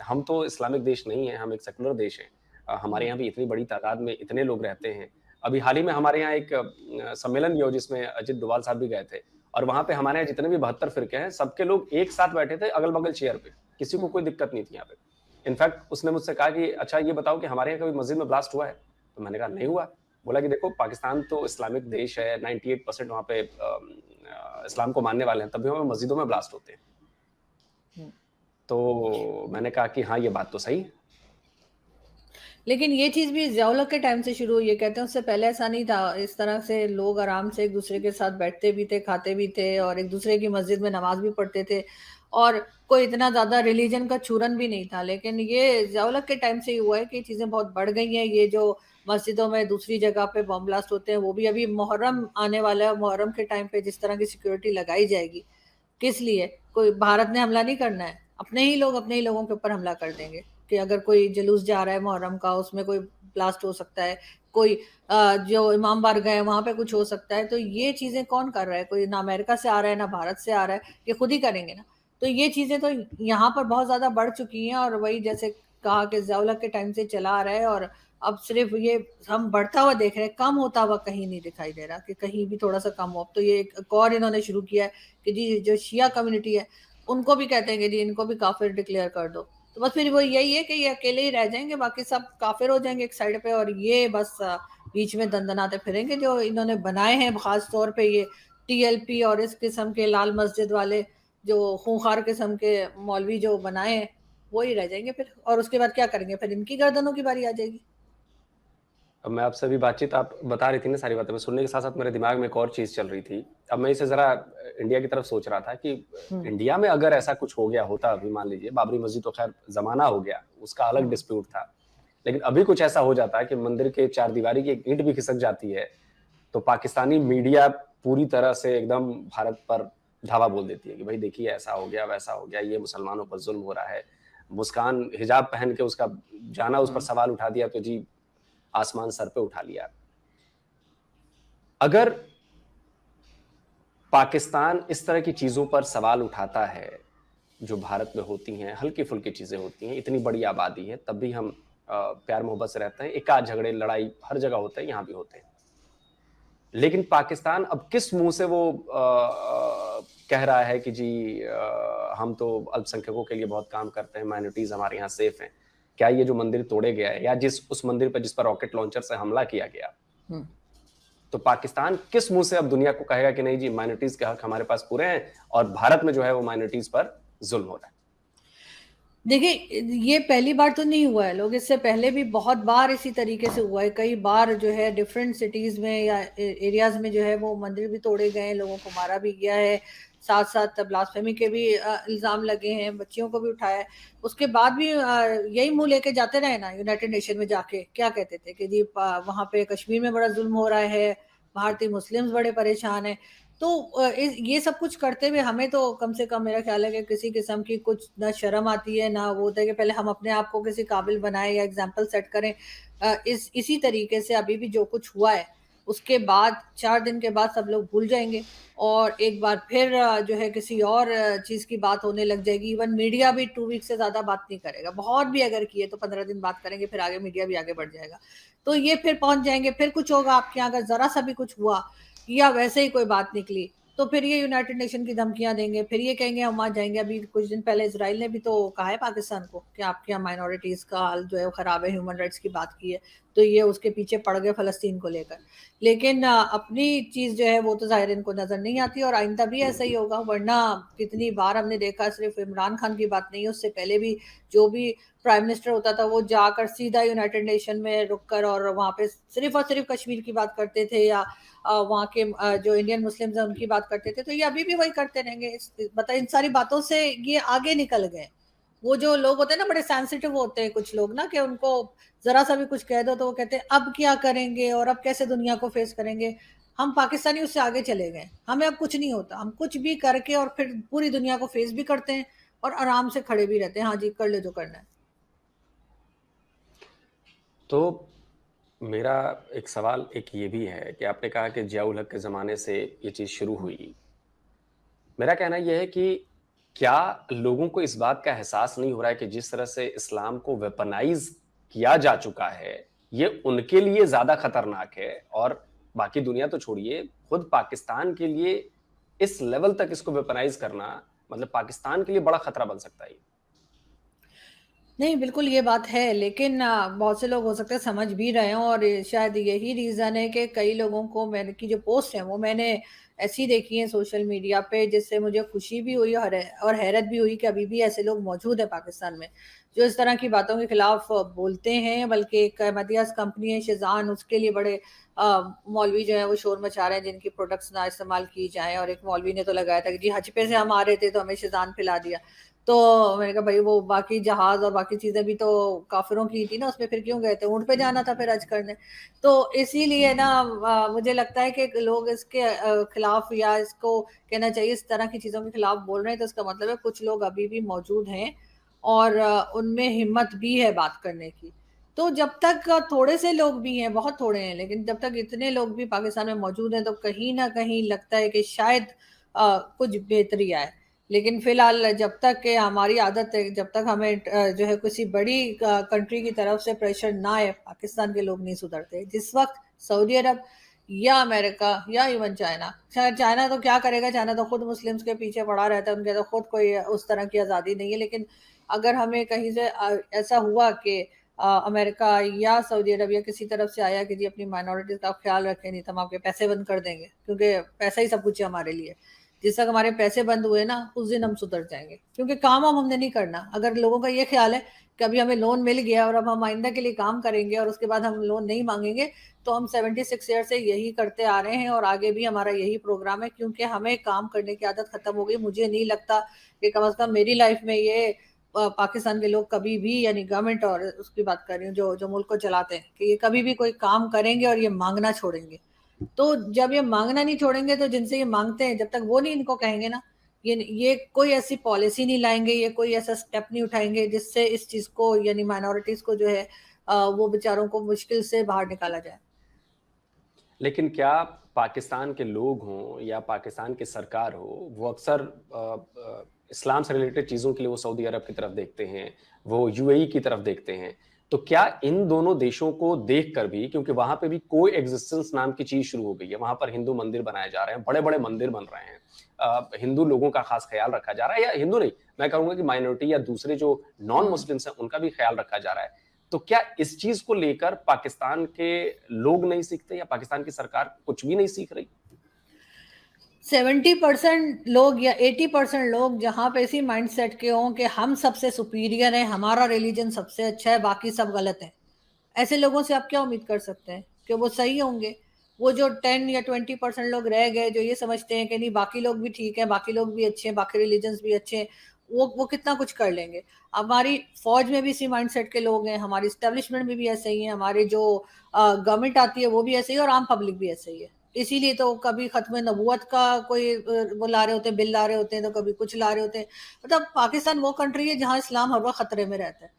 हम तो इस्लामिक देश नहीं है, हम एक सेकुलर देश हैं। हमारे यहाँ भी इतनी बड़ी तादाद में इतने लोग रहते हैं। अभी हाल ही में हमारे यहाँ एक सम्मेलन भी हो जिसमें अजित डोभाल साहब भी गए थे, और वहां पे हमारे यहाँ जितने भी 72 फिरके हैं सबके लोग एक साथ बैठे थे अगल बगल चेयर पे, किसी को कोई दिक्कत नहीं थी यहाँ पे। इनफैक्ट उसने मुझसे कहा कि अच्छा ये बताओ कि हमारे यहाँ कभी मस्जिद में ब्लास्ट हुआ है? तो मैंने कहा नहीं हुआ। बोला कि देखो पाकिस्तान तो इस्लामिक देश है, 98% वहाँ पे इस्लाम को मानने वाले हैं, तब भी वहाँ मस्जिदों में ब्लास्ट होते हैं। तो मैंने कहा कि हाँ ये बात तो सही है। लेकिन ये चीज भी ज़ियाउल हक के टाइम से शुरू हुई है, कहते हैं उससे पहले ऐसा नहीं था। इस तरह से लोग आराम से एक दूसरे के साथ बैठते भी थे, खाते भी थे, और एक दूसरे की मस्जिद में नमाज भी पढ़ते थे, और कोई इतना ज्यादा रिलीजन का चूरन भी नहीं था। लेकिन ये ज़ियाउल हक के टाइम से ही हुआ है कि चीजें बहुत बढ़ गई हैं। ये जो मस्जिदों में दूसरी जगह पे बम ब्लास्ट होते हैं, वो भी अभी मुहर्रम आने वाला है। मुहर्रम के टाइम पे जिस तरह की सिक्योरिटी लगाई जाएगी, किस लिए? कोई भारत ने हमला नहीं करना है, अपने ही लोग अपने ही लोगों के ऊपर हमला कर देंगे कि अगर कोई जुलूस जा रहा है मुहर्रम का, उसमें कोई ब्लास्ट हो सकता है, कोई जो इमाम बारगाह है वहां पे कुछ हो सकता है। तो ये चीजें कौन कर रहा है? कोई ना अमेरिका से आ रहा है ना भारत से आ रहा है, ये खुद ही करेंगे ना। तो ये चीजें तो यहाँ पर बहुत ज्यादा बढ़ चुकी हैं, और वही जैसे कहा कि ज़ियाउल हक के टाइम से चला आ रहा है, और अब सिर्फ ये हम बढ़ता हुआ देख रहे हैं, कम होता हुआ कहीं नहीं दिखाई दे रहा कि कहीं भी थोड़ा सा कम हो। अब तो ये एक और इन्होंने शुरू किया है कि जी जो शिया कम्युनिटी है उनको भी कहते हैं कि जी इनको भी काफिर डिक्लेयर कर दो। तो बस फिर वो यही है कि ये अकेले ही रह जाएंगे, बाकी सब काफिर हो जाएंगे एक साइड पे, और ये बस बीच में दंदनाते फिरेंगे। जो इन्होंने बनाए हैं खास तौर पे ये टीएलपी और इस किस्म के लाल मस्जिद वाले जो खूंखार किस्म के मौलवी जो बनाए हैं, वो ही रह जाएंगे फिर। और उसके बाद क्या करेंगे? फिर इनकी गर्दनों की बारी आ जाएगी। अब मैं आपसे अभी बातचीत आप बता रही थी ना सारी बातें, मैं सुनने के साथ साथ मेरे दिमाग में एक और चीज चल रही थी। अब मैं इसे जरा इंडिया की तरफ सोच रहा था कि इंडिया में अगर ऐसा कुछ हो गया होता, अभी मान लीजिए बाबरी मस्जिद तो खैर जमाना हो गया, उसका अलग डिस्प्यूट था, लेकिन अभी कुछ ऐसा हो जाता है कि मंदिर के चार दीवारी की एक ईंट भी खिसक जाती है, तो पाकिस्तानी मीडिया पूरी तरह से एकदम भारत पर धावा बोल देती है कि भाई देखिए ऐसा हो गया, वैसा हो गया, ये मुसलमानों पर जुल्म हो रहा है। मुस्कान हिजाब पहन के उसका जाना, उस पर सवाल उठा दिया तो जी आसमान सर पे उठा लिया। अगर पाकिस्तान इस तरह की चीजों पर सवाल उठाता है जो भारत में होती हैं, हल्की फुल्की चीजें होती हैं, इतनी बड़ी आबादी है तब भी हम प्यार मोहब्बत से रहते हैं, एक आध झगड़े लड़ाई हर जगह होते हैं, यहाँ भी होते हैं, लेकिन पाकिस्तान अब किस मुंह से वो कह रहा है कि जी हम तो अल्पसंख्यकों के लिए बहुत काम करते हैं, माइनॉरिटीज हमारे यहाँ सेफ हैं। क्या ये जो मंदिर तोड़े गया है या उस मंदिर पर जिस पर रॉकेट लॉन्चर से हमला किया गया, तो पाकिस्तान किस मुंह से अब दुनिया को कहेगा कि नहीं जी माइनॉरिटीज के हक हमारे पास पूरे हैं और भारत में जो है वो माइनॉरिटीज पर जुल्म हो रहा है? देखिए, ये पहली बार तो नहीं हुआ है, लोग इससे पहले भी बहुत बार इसी तरीके से हुआ है। कई बार जो है डिफरेंट सिटीज में या एरियाज में जो है वो मंदिर भी तोड़े गए हैं, लोगों को मारा भी गया है, साथ साथ ब्लास्फेमी के भी इल्जाम लगे हैं, बच्चियों को भी उठाया है। उसके बाद भी यही मुंह लेके जाते रहे ना, यूनाइटेड नेशन में जाके क्या कहते थे कि जी वहां पे कश्मीर में बड़ा जुल्म हो रहा है, भारतीय मुस्लिम्स बड़े परेशान हैं। तो ये सब कुछ करते हुए हमें तो कम से कम मेरा ख्याल है कि किसी किस्म की कुछ ना शर्म आती है ना वो होता है कि पहले हम अपने आप को किसी काबिल बनाए या एग्जाम्पल सेट करें। इसी तरीके से अभी भी जो कुछ हुआ है उसके बाद 4 दिन के बाद सब लोग भूल जाएंगे और एक बार फिर जो है किसी और चीज की बात होने लग जाएगी। इवन मीडिया भी 2 वीक से ज्यादा बात नहीं करेगा, बहुत भी अगर किए तो 15 दिन बात करेंगे, फिर आगे मीडिया भी आगे बढ़ जाएगा, तो ये फिर पहुंच जाएंगे, फिर कुछ होगा आपके यहाँ अगर जरा सा भी कुछ हुआ या वैसे ही कोई बात निकली तो फिर ये यूनाइटेड नेशन की धमकियां देंगे, फिर ये कहेंगे हम वहां जाएंगे। अभी कुछ दिन पहले इसराइल ने भी तो कहा है पाकिस्तान को कि आपके यहाँ माइनॉरिटीज का हाल जो है वो खराब है, ह्यूमन राइट्स की बात की है, तो ये उसके पीछे पड़ गए फलस्तीन को लेकर। लेकिन अपनी चीज जो है वो तो जाहिर इनको नजर नहीं आती और आइंदा भी ऐसा ही होगा। वरना कितनी बार हमने देखा, सिर्फ इमरान खान की बात नहीं है, उससे पहले भी जो भी प्राइम मिनिस्टर होता था वो जाकर सीधा यूनाइटेड नेशन में रुककर और वहां पे सिर्फ और सिर्फ कश्मीर की बात करते थे या वहाँ के जो इंडियन मुस्लिम्स हैं उनकी बात करते थे। तो ये अभी भी वही करते रहेंगे। इन सारी बातों से ये आगे निकल गए। वो जो लोग होते हैं ना बड़े सेंसिटिव होते हैं कुछ लोग ना, कि उनको जरा सा भी कुछ कह दो तो वो कहते हैं अब क्या करेंगे और अब कैसे दुनिया को फेस करेंगे। हम पाकिस्तानी उससे आगे चले गए, हमें अब कुछ नहीं होता, हम कुछ भी करके और फिर पूरी दुनिया को फेस भी करते हैं और आराम से खड़े भी रहते हैं, हाँ जी कर ले जो करना है। तो मेरा एक सवाल एक ये भी है कि आपने कहा कि जियाउल हक के ज़माने से ये चीज़ शुरू हुई। मेरा कहना यह है कि क्या लोगों को इस बात का एहसास नहीं हो रहा है कि जिस तरह से इस्लाम को वेपनाइज किया जा चुका है ये उनके लिए ज़्यादा खतरनाक है, और बाकी दुनिया तो छोड़िए, खुद पाकिस्तान के लिए इस लेवल तक इसको वेपनाइज करना मतलब पाकिस्तान के लिए बड़ा खतरा बन सकता है। नहीं, बिल्कुल ये बात है, लेकिन बहुत से लोग हो सकते हैं समझ भी रहे हों और शायद यही रीज़न है कि कई लोगों को मैंने की जो पोस्ट हैं वो मैंने ऐसी देखी हैं सोशल मीडिया पे, जिससे मुझे खुशी भी हुई और हैरत भी हुई कि अभी भी ऐसे लोग मौजूद हैं पाकिस्तान में जो इस तरह की बातों के खिलाफ बोलते हैं। बल्कि एक अहमदियास कंपनी है शेजान, उसके लिए बड़े मौलवी जो है वो शोर मचा रहे हैं जिनकी प्रोडक्ट्स ना इस्तेमाल की जाएं। और एक मौलवी ने तो लगाया था कि जी हज पे से हम आ रहे थे तो हमें शेजान पिला दिया। तो मैंने कहा भाई वो बाकी जहाज और बाकी चीजें भी तो काफिरों की थी ना, उसमें फिर क्यों गए थे, ऊँट पे जाना था फिर हज करने। तो इसीलिए ना मुझे लगता है कि लोग इसके खिलाफ, या इसको कहना चाहिए इस तरह की चीजों के खिलाफ बोल रहे हैं, तो इसका मतलब है कुछ लोग अभी भी मौजूद हैं और उनमें हिम्मत भी है बात करने की। तो जब तक थोड़े से लोग भी हैं, बहुत थोड़े हैं, लेकिन जब तक इतने लोग भी पाकिस्तान में मौजूद हैं तो कहीं ना कहीं लगता है कि शायद कुछ बेहतरी आए। लेकिन फिलहाल जब तक के हमारी आदत है, जब तक हमें जो है किसी बड़ी कंट्री की तरफ से प्रेशर ना आए, पाकिस्तान के लोग नहीं सुधरते। जिस वक्त सऊदी अरब या अमेरिका या इवन चाइना तो क्या करेगा, चाइना तो खुद मुस्लिम्स के पीछे पड़ा रहता है, उनके तो खुद कोई उस तरह की आज़ादी नहीं है। लेकिन अगर हमें कहीं से ऐसा हुआ कि अमेरिका या सऊदी अरब या किसी तरफ से आया कि जी अपनी माइनॉरिटीज का ख्याल रखें, नहीं तो हम आपके पैसे बंद कर देंगे, क्योंकि पैसा ही सब कुछ है हमारे लिए। जिस तक हमारे पैसे बंद हुए ना उस दिन हम सुधर जाएंगे, क्योंकि काम हमने नहीं करना। अगर लोगों का ये ख्याल है कि अभी हमें लोन मिल गया और अब हम आइंदा के लिए काम करेंगे और उसके बाद हम लोन नहीं मांगेंगे, तो हम 76 ईयर से यही करते आ रहे हैं और आगे भी हमारा यही प्रोग्राम है, क्योंकि हमें काम करने की आदत खत्म हो गई। मुझे नहीं लगता कि कम से कम मेरी लाइफ में ये पाकिस्तान के लोग कभी भी, यानी गवर्नमेंट और उसकी बात कर रही हूँ जो मुल्क को चलाते हैं, कि ये कभी भी कोई काम करेंगे और ये मांगना छोड़ेंगे। तो जब ये मांगना नहीं छोड़ेंगे तो जिनसे ये मांगते हैं, जब तक वो नहीं इनको कहेंगे ना ये कोई ऐसी पॉलिसी नहीं लाएंगे, ये कोई ऐसा स्टेप नहीं उठाएंगे जिससे इस चीज को यानी माइनॉरिटीज को जो है वो बेचारों को मुश्किल से बाहर निकाला जाए। लेकिन क्या पाकिस्तान के लोग हों या पाकिस्तान की सरकार हो, वो अक्सर इस्लाम से रिलेटेड चीज़ों के लिए वो सऊदी अरब की तरफ देखते हैं, वो यूएई की तरफ देखते हैं, तो क्या इन दोनों देशों को देखकर भी, क्योंकि वहां पे भी कोई एग्जिस्टेंस नाम की चीज शुरू हो गई है, वहां पर हिंदू मंदिर बनाए जा रहे हैं, बड़े बड़े मंदिर बन रहे हैं, हिंदू लोगों का खास ख्याल रखा जा रहा है, या हिंदू नहीं, मैं कहूंगा कि माइनॉरिटी या दूसरे जो नॉन मुस्लिम्स हैं उनका भी ख्याल रखा जा रहा है, तो क्या इस चीज को लेकर पाकिस्तान के लोग नहीं सीखते या पाकिस्तान की सरकार कुछ भी नहीं सीख रही? 70% लोग या 80% लोग जहां पे इसी माइंडसेट के हों कि हम सबसे सुपीरियर हैं, हमारा रिलीजन सबसे अच्छा है, बाकी सब गलत है, ऐसे लोगों से आप क्या उम्मीद कर सकते हैं कि वो सही होंगे? वो जो 10 या 20% लोग रह गए जो ये समझते हैं कि नहीं बाकी लोग भी ठीक है, बाकी लोग भी अच्छे हैं, बाकी रिलीजन्स भी अच्छे हैं, वो कितना कुछ कर लेंगे। हमारी फौज में भी इसी माइंडसेट के लोग हैं, हमारी स्टैब्लिशमेंट में भी ऐसे ही है, हमारे जो गवर्नमेंट आती है वो भी ऐसे ही, और आम पब्लिक भी ऐसे ही है। इसीलिए तो कभी खत्म नबूवत का कोई वो ला रहे होते हैं, बिल ला रहे होते हैं, तो कभी कुछ ला रहे होते हैं। मतलब पाकिस्तान वो कंट्री है जहां इस्लाम हर वक्त खतरे में रहता है।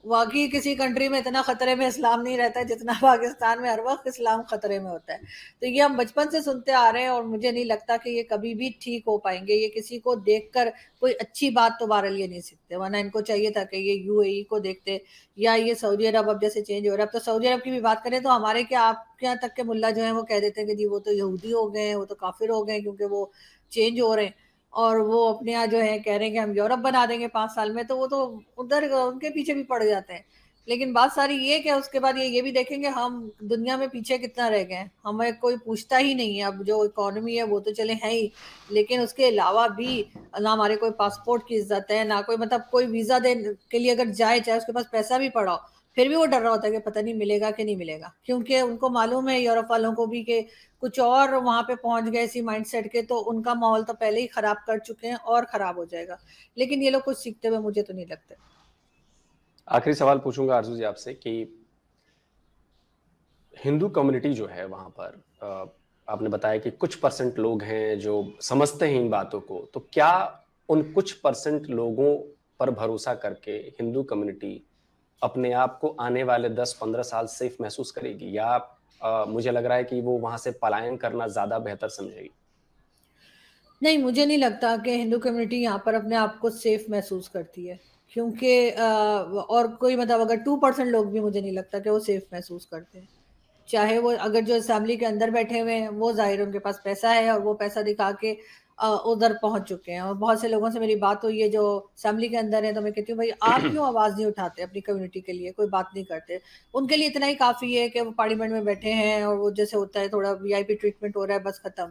वाकई किसी कंट्री में इतना खतरे में इस्लाम नहीं रहता है जितना पाकिस्तान में हर वक्त इस्लाम खतरे में होता है। तो ये हम बचपन से सुनते आ रहे हैं और मुझे नहीं लगता कि ये कभी भी ठीक हो पाएंगे। ये किसी को देखकर कोई अच्छी बात तो बाहर लिए नहीं सीखते, वरना इनको चाहिए था कि ये यूएई को देखते या ये सऊदी अरब अब जैसे चेंज हो रहा है। अब तो सऊदी अरब की भी बात करें तो हमारे क्या आपके यहाँ तक के मुल्ला जो है वो कह देते हैं कि जी वो तो यहूदी हो गए हैं, वो तो काफिर हो गए क्योंकि वो चेंज हो रहे हैं, और वो अपने यहाँ जो है कह रहे हैं कि हम यूरोप बना देंगे 5 साल में, तो वो तो उधर उनके पीछे भी पड़ जाते हैं। लेकिन बात सारी ये कि उसके बाद ये भी देखेंगे हम दुनिया में पीछे कितना रह गए हैं, हमें कोई पूछता ही नहीं है। अब जो इकोनॉमी है वो तो चले है ही, लेकिन उसके अलावा भी ना हमारे कोई पासपोर्ट की इज्जत है, ना कोई मतलब कोई वीजा दे के लिए अगर जाए, चाहे उसके पास पैसा भी पड़ा हो, फिर भी वो डर रहा होता है कि पता नहीं मिलेगा कि नहीं मिलेगा, क्योंकि उनको मालूम है यूरोप वालों को भी कि कुछ और वहां पे पहुंच गए इसी माइंडसेट के, तो उनका माहौल तो पहले ही खराब कर चुके हैं और खराब हो जाएगा। लेकिन ये लोग कुछ सीखते हुए मुझे तो नहीं लगता। आखिरी सवाल पूछूंगा आरजू जी आपसे कि हिंदू कम्युनिटी जो है वहां पर, आपने बताया कि कुछ परसेंट लोग हैं जो समझते हैं इन बातों को, तो क्या उन कुछ परसेंट लोगों पर भरोसा करके हिंदू कम्युनिटी अपने आप को आने वाले 10-15 साल सेफ महसूस करेगी, या मुझे लग रहा है कि वो वहां से पलायन करना ज्यादा बेहतर समझेगी? नहीं, मुझे नहीं लगता कि हिंदू कम्युनिटी यहाँ पर अपने आप को सेफ महसूस करती है, क्योंकि और कोई मतलब अगर 2% लोग भी मुझे नहीं लगता कि वो सेफ महसूस करते हैं। चाहे वो अगर जो असेंबली के अंदर बैठे हुए हैं वो जाहिर है उनके पास पैसा है और वो पैसा दिखा के उधर पहुंच चुके हैं। और बहुत से लोगों से मेरी बात हुई है जो असेंबली के अंदर है, तो मैं कहती हूँ भाई आप क्यों आवाज नहीं उठाते अपनी कम्युनिटी के लिए, कोई बात नहीं करते। उनके लिए इतना ही काफी है कि वो पार्लियामेंट में बैठे हैं और वो जैसे होता है थोड़ा वीआईपी ट्रीटमेंट हो रहा है, बस खत्म।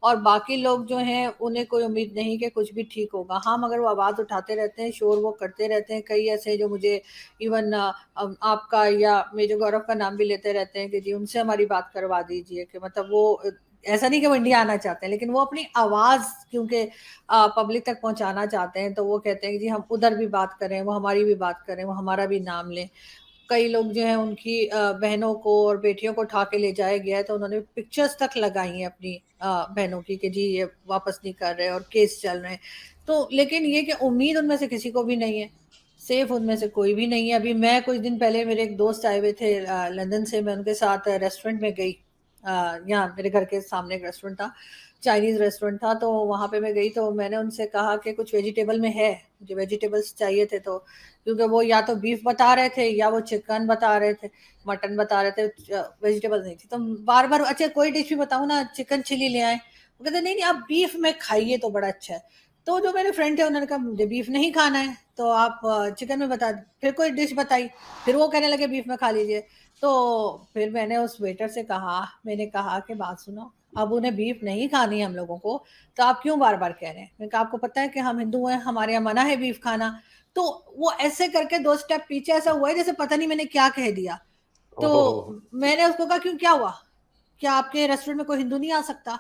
और बाकी लोग जो हैं उन्हें कोई उम्मीद नहीं कि कुछ भी ठीक होगा। हाँ, मगर वो आवाज उठाते रहते हैं, शोर वो करते रहते हैं। कई ऐसे जो मुझे इवन आपका या मेजर गौरव का नाम भी लेते रहते हैं कि जी उनसे हमारी बात करवा दीजिए, कि मतलब वो ऐसा नहीं कि वो इंडिया आना चाहते हैं, लेकिन वो अपनी आवाज क्योंकि पब्लिक तक पहुंचाना चाहते हैं, तो वो कहते हैं कि जी हम उधर भी बात करें, वो हमारी भी बात करें, वो हमारा भी नाम लें। कई लोग जो है उनकी बहनों को और बेटियों को उठा के ले जाया गया है, तो उन्होंने पिक्चर्स तक लगाई हैं अपनी बहनों की कि जी ये वापस नहीं कर रहे और केस चल रहे हैं। तो लेकिन ये कि उम्मीद उनमें से किसी को भी नहीं है, सेफ उनमें से कोई भी नहीं है। अभी मैं कुछ दिन पहले मेरे एक दोस्त आए हुए थे लंदन से, मैं उनके साथ रेस्टोरेंट में गई। यहाँ मेरे घर के सामने एक रेस्टोरेंट था, चाइनीज रेस्टोरेंट था, तो वहां पे मैं गई तो मैंने उनसे कहा कि कुछ वेजिटेबल में है, मुझे वेजिटेबल्स चाहिए थे। तो क्योंकि वो या तो बीफ बता रहे थे या वो चिकन बता रहे थे, मटन बता रहे थे, वेजिटेबल्स नहीं थी। तो बार बार अच्छा कोई डिश भी बताऊँ ना, चिकन चिली ले आए, वो कहते नहीं नहीं आप बीफ में खाइए तो बड़ा अच्छा है। तो जो मेरे फ्रेंड थे उन्होंने कहा मुझे बीफ नहीं खाना है, तो आप चिकन में बता। फिर कोई डिश बताई, फिर वो कहने लगे बीफ में खा लीजिए। तो फिर मैंने उस वेटर से कहा, मैंने कहा कि बात सुनो, अब उन्हें बीफ नहीं खानी है हम लोगों को, तो आप क्यों बार बार कह रहे हैं? मैंने कहा आपको पता है कि हम हिंदू हैं, हमारे यहाँ मना है बीफ खाना। तो वो ऐसे करके 2 स्टेप पीछे ऐसा हुआ है जैसे पता नहीं मैंने क्या कह दिया। तो मैंने उसको कहा क्यों, क्या हुआ, क्या आपके रेस्टोरेंट में कोई हिंदू नहीं आ सकता?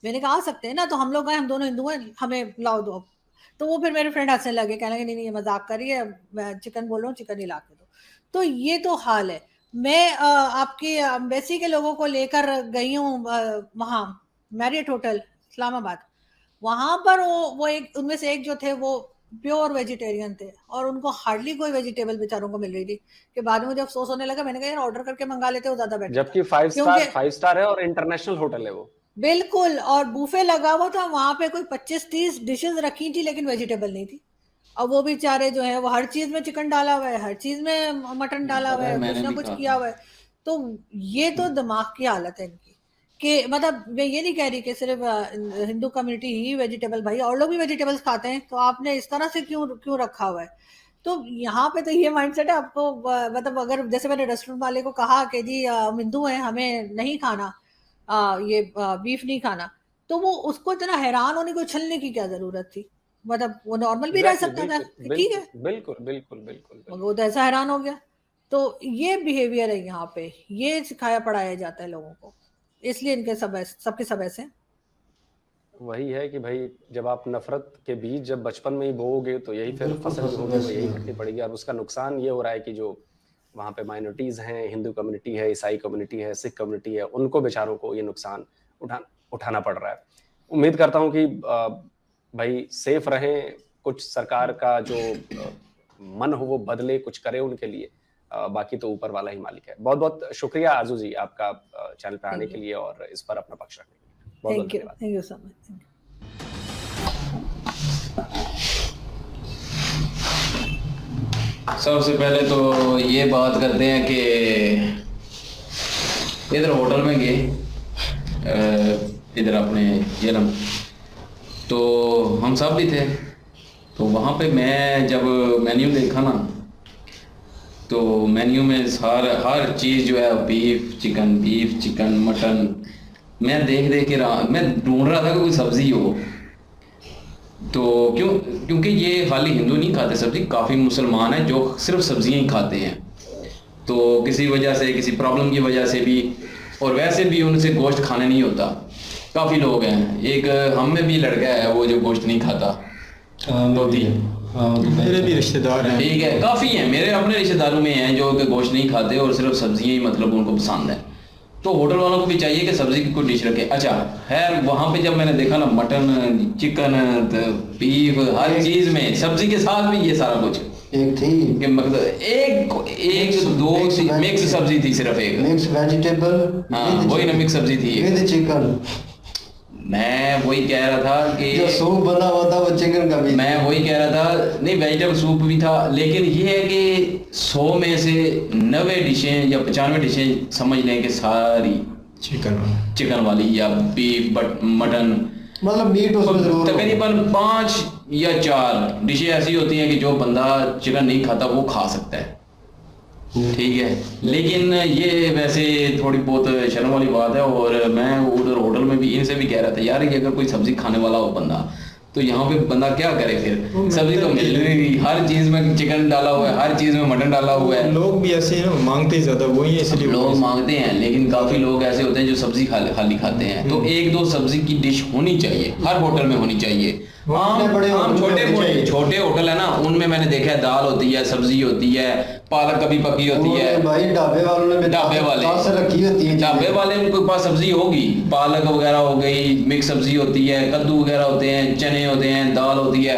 मैंने कहा आ सकते हैं ना, तो हम लोग हैं, हम दोनों हिंदू हैं, हमें लाओ दो। तो वो फिर मेरे फ्रेंड हंसने लगे, कहने लगे नहीं नहीं ये मजाक कर रही है, मैं चिकन बोल रहा हूँ, चिकन ही ला के दो। तो ये तो हाल है। मैं आपकी एम्बेसी के लोगों को लेकर गई हूँ वहाँ मैरियट होटल इस्लामाबाद, वहां पर वो एक उनमें से एक जो थे वो प्योर वेजिटेरियन थे और उनको हार्डली कोई वेजिटेबल बेचारों को मिल रही थी कि बाद में मुझे अफसोस होने लगा, मैंने कहा यार ऑर्डर करके मंगा लेते वो ज्यादा बेटर जबकि था। क्योंकि 5 स्टार है और इंटरनेशनल होटल है वो। बिल्कुल, और बूफे लगा हुआ था वहां पे, कोई 25-30 डिशेस रखी थी लेकिन वेजिटेबल नहीं थी। अब वो बेचारे जो है वो हर चीज में चिकन डाला हुआ है, हर चीज में मटन डाला हुआ है, कुछ ना कुछ किया हुआ है। तो ये तो दिमाग की हालत है इनकी कि मतलब मैं ये नहीं कह रही कि सिर्फ हिंदू कम्युनिटी ही वेजिटेबल, भाई और लोग भी वेजिटेबल्स खाते हैं, तो आपने इस तरह से क्यों क्यों रखा हुआ है? तो यहाँ पे तो ये माइंडसेट है आपको मतलब अगर जैसे मैंने रेस्टोरेंट वाले को कहा कि जी हम हिंदू हैं, हमें नहीं खाना ये बीफ नहीं खाना, तो वो उसको इतना हैरान होने को उछलने की क्या जरूरत थी? मतलब वो नॉर्मल भी रह सकता था, ठीक है, बिल्कुल बिल्कुल बिल्कुल मगर वो तो ऐसा हैरान हो गया। तो ये बिहेवियर है यहाँ पे, ये सिखाया पढ़ाया जाता है लोगों को, इसलिए इनके सबके सब ऐसे हैं। वही है कि भाई जब आप नफरत के बीज जब बचपन में ही बोओगे तो यही फिर फसल जो होगी वो यही कटनी पड़ेगी। और उसका नुकसान ये हो रहा है कि जो वहाँ पे माइनॉरिटीज हैं, हिंदू कम्युनिटी है, ईसाई कम्युनिटी है, सिख कम्युनिटी है, उनको बेचारों को ये नुकसान उठाना पड़ रहा है। उम्मीद करता हूँ कि भाई सेफ रहें, कुछ सरकार का जो मन हो वो बदले, कुछ करे उनके लिए, बाकी तो ऊपर वाला ही मालिक है। बहुत बहुत शुक्रिया आरजू जी आपका चैनल पर आने के लिए और इस पर अपना पक्ष रखने के लिए। बहुत धन्यवाद। Thank you so much. सबसे पहले तो ये बात करते हैं कि इधर होटल में गए, इधर अपने झेलम, तो हम सब भी थे। तो वहाँ पे मैं जब मेन्यू देखा ना, तो मेन्यू में हर चीज़ जो है बीफ चिकन मटन, मैं देख के मैं ढूंढ रहा था कि कोई सब्ज़ी हो। तो क्योंकि ये खाली हिंदू नहीं खाते सब्ज़ी, काफ़ी मुसलमान हैं जो सिर्फ सब्ज़ियाँ ही खाते हैं। तो किसी वजह से, किसी प्रॉब्लम की वजह से भी, और वैसे भी उनसे गोश्त खाने नहीं होता। काफ़ी लोग हैं, एक हम में भी लड़का है वो जो गोश्त नहीं खाता। मेरे भी रिश्तेदार हैं, ठीक है, काफ़ी हैं, मेरे अपने रिश्तेदारों में हैं जो गोश्त नहीं खाते और सिर्फ सब्जियां ही मतलब उनको पसंद है। तो होटल वालों को भी चाहिए कि सब्जी की कोई डिश रखे। अच्छा है, वहाँ पे जब मैंने देखा ना मटन चिकन बीफ हर चीज़ में सब्जी के साथ भी ये सारा कुछ एक थी कि मतलब एक दो मिक्स सब्जी थी, सिर्फ एक मिक्स वेजिटेबल, हाँ वही ना मिक्स सब्जी थी विद चिकन। मैं वही कह रहा था कि जो सूप बना हुआ था वो चिकन का भी, मैं वही कह रहा था, नहीं वेजिटेबल सूप भी था, लेकिन ये है कि 100 में से 90 डिशें या 95 डिशें समझ लें कि सारी चिकन वाली या बीफ मटन, मतलब मीट उसमें जरूर तकरीबन 5 या 4 डिशें ऐसी होती हैं कि जो बंदा चिकन नहीं खाता वो खा सकता है, ठीक है। लेकिन ये वैसे थोड़ी बहुत शर्म वाली बात है। और मैं उधर होटल में भी इनसे भी कह रहा था यार कि अगर कोई सब्जी खाने वाला हो बंदा तो यहाँ पे बंदा क्या करे फिर, सब्जी तो मिल रही, हर चीज में चिकन डाला हुआ है, हर चीज में मटन डाला हुआ है। लोग भी ऐसे हैं, मांगते ज्यादा वही है, इसलिए लोग मांगते हैं, लेकिन काफी लोग ऐसे होते हैं जो सब्जी खाली खाते हैं। तो 1-2 सब्जी की डिश होनी चाहिए, हर होटल में होनी चाहिए। आम छोटे होटल है ना, उनमें मैंने देखा है दाल होती है, सब्जी होती है, पालक कभी पकी होती है। भाई ढाबे वालों ने ढाबे वाले रखी होती है, ढाबे वाले उनके पास सब्जी होगी, पालक वगैरह हो गई, मिक्स सब्जी होती है, कद्दू वगैरह होते हैं, चने होते हैं, दाल होती है,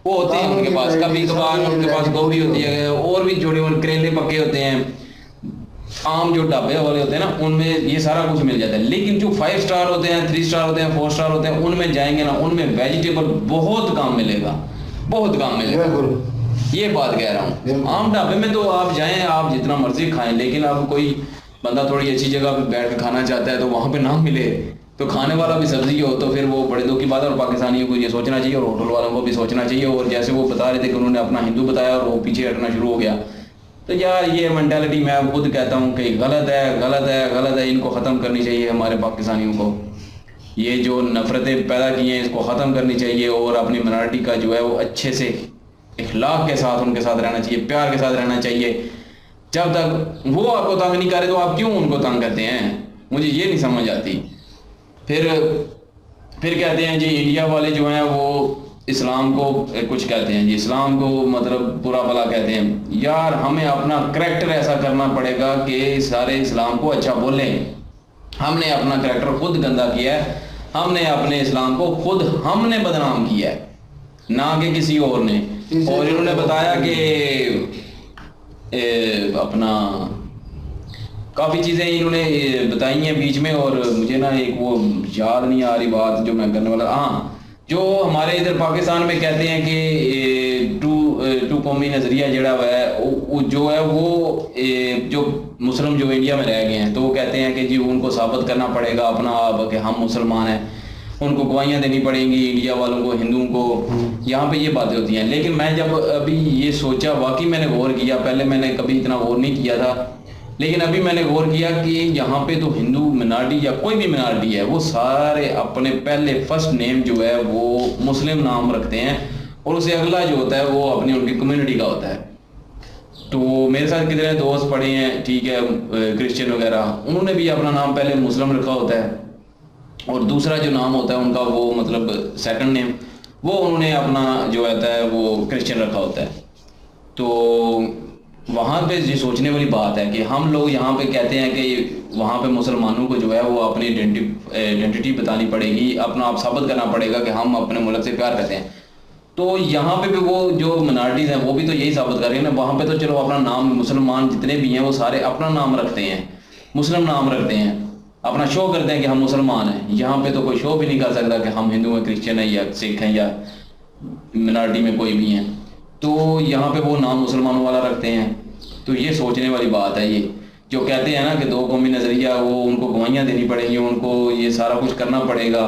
वो होते हैं उनके पास। कभी कभार उनके पास गोभी होती है और भी जोड़े करेले पके होते हैं। आम जो ढाबे वाले होते हैं ना, उनमें ये सारा कुछ मिल जाता है। लेकिन जो 5 स्टार होते हैं, 3 स्टार होते हैं, 4 स्टार होते हैं, उनमें जाएंगे ना, उनमें वेजिटेबल बहुत कम मिलेगा, बहुत कम मिलेगा, ये बात कह रहा हूँ। आम ढाबे में तो आप जाएं, आप जितना मर्जी खाएं, लेकिन अब कोई बंदा थोड़ी अच्छी जगह पे बैठ कर खाना चाहता है तो वहाँ पे ना मिले, तो खाने वाला भी सब्जी हो तो फिर वो बड़े दुख की बात है। और पाकिस्तानियों को ये सोचना चाहिए और होटल वालों को भी सोचना चाहिए। और जैसे वो बता रहे थे कि उन्होंने अपना हिंदू बताया और वो पीछे हटना शुरू हो गया, तो यार ये मेंटालिटी मैं खुद कहता हूँ कि गलत है। इनको ख़त्म करनी चाहिए हमारे पाकिस्तानियों को। ये जो नफ़रतें पैदा की हैं इसको ख़त्म करनी चाहिए और अपनी मिनॉरिटी का जो है वो अच्छे से इखलाक के साथ उनके साथ रहना चाहिए, प्यार के साथ रहना चाहिए। जब तक वो आपको तंग नहीं करे तो आप क्यों उनको तंग करते हैं, मुझे ये नहीं समझ आती। फिर कहते हैं जी इंडिया वाले जो हैं वो इस्लाम को कुछ कहते हैं जी, इस्लाम को मतलब बुरा भला कहते हैं। यार हमें अपना करैक्टर ऐसा करना पड़ेगा कि सारे इस्लाम को अच्छा बोलें। हमने अपना करैक्टर खुद गंदा किया है, हमने अपने इस्लाम को खुद हमने बदनाम किया है, ना कि किसी और ने। और इन्होंने बताया कि अपना काफ़ी चीज़ें इन्होंने बताई हैं बीच में, और मुझे ना एक वो याद नहीं आ रही बात जो मैं करने वाला। हाँ, जो हमारे इधर पाकिस्तान में कहते हैं कि टू कौमी नज़रिया जड़ा हुआ है जो है वो जो मुस्लिम जो इंडिया में रह गए हैं, तो वो कहते हैं कि जी उनको साबित करना पड़ेगा अपना आप कि हम मुसलमान हैं, उनको गवाहियाँ देनी पड़ेंगी इंडिया वालों को, हिंदुओं को। यहाँ पे ये बातें होती हैं। लेकिन मैं जब अभी ये सोचा, वाकई मैंने गौर किया, पहले मैंने कभी इतना गौर नहीं किया था, लेकिन अभी मैंने गौर किया कि यहाँ पे तो हिंदू मिनारिटी या कोई भी मिनारिटी है वो सारे अपने पहले फर्स्ट नेम जो है वो मुस्लिम नाम रखते हैं, और उससे अगला जो होता है वो अपनी उनकी कम्युनिटी का होता है। तो मेरे साथ कितने दोस्त पढ़े हैं, ठीक है, क्रिश्चियन वगैरह, उन्होंने भी अपना नाम पहले मुस्लिम रखा होता है, और दूसरा जो नाम होता है उनका वो मतलब सेकंड नेम वो उन्होंने अपना जो होता है वो क्रिश्चियन रखा होता है। तो वहाँ पे ये सोचने वाली बात है कि हम लोग यहाँ पे कहते हैं कि वहाँ पे मुसलमानों को जो है वो अपनी आइडेंटिटी बतानी पड़ेगी, अपना आप साबित करना पड़ेगा कि हम अपने मुल्क से प्यार करते हैं। तो यहाँ पे भी वो जो मिनॉरिटीज़ हैं वो भी तो यही साबित कर रही है ना। वहाँ पे तो चलो अपना नाम, मुसलमान जितने भी हैं वो सारे अपना नाम रखते हैं, मुस्लिम नाम रखते हैं, अपना शो करते हैं कि हम मुसलमान हैं। यहाँ पे तो कोई शो भी नहीं कर सकता कि हम हिंदू हैं, क्रिश्चियन हैं या सिख हैं या मिनॉरिटी में कोई भी हैं। तो यहाँ पे वो नाम मुसलमानों वाला रखते हैं। तो ये सोचने वाली बात है। ये जो कहते हैं ना कि दो कौमी नज़रिया, वो उनको गवाहियाँ देनी पड़ेंगी, उनको ये सारा कुछ करना पड़ेगा,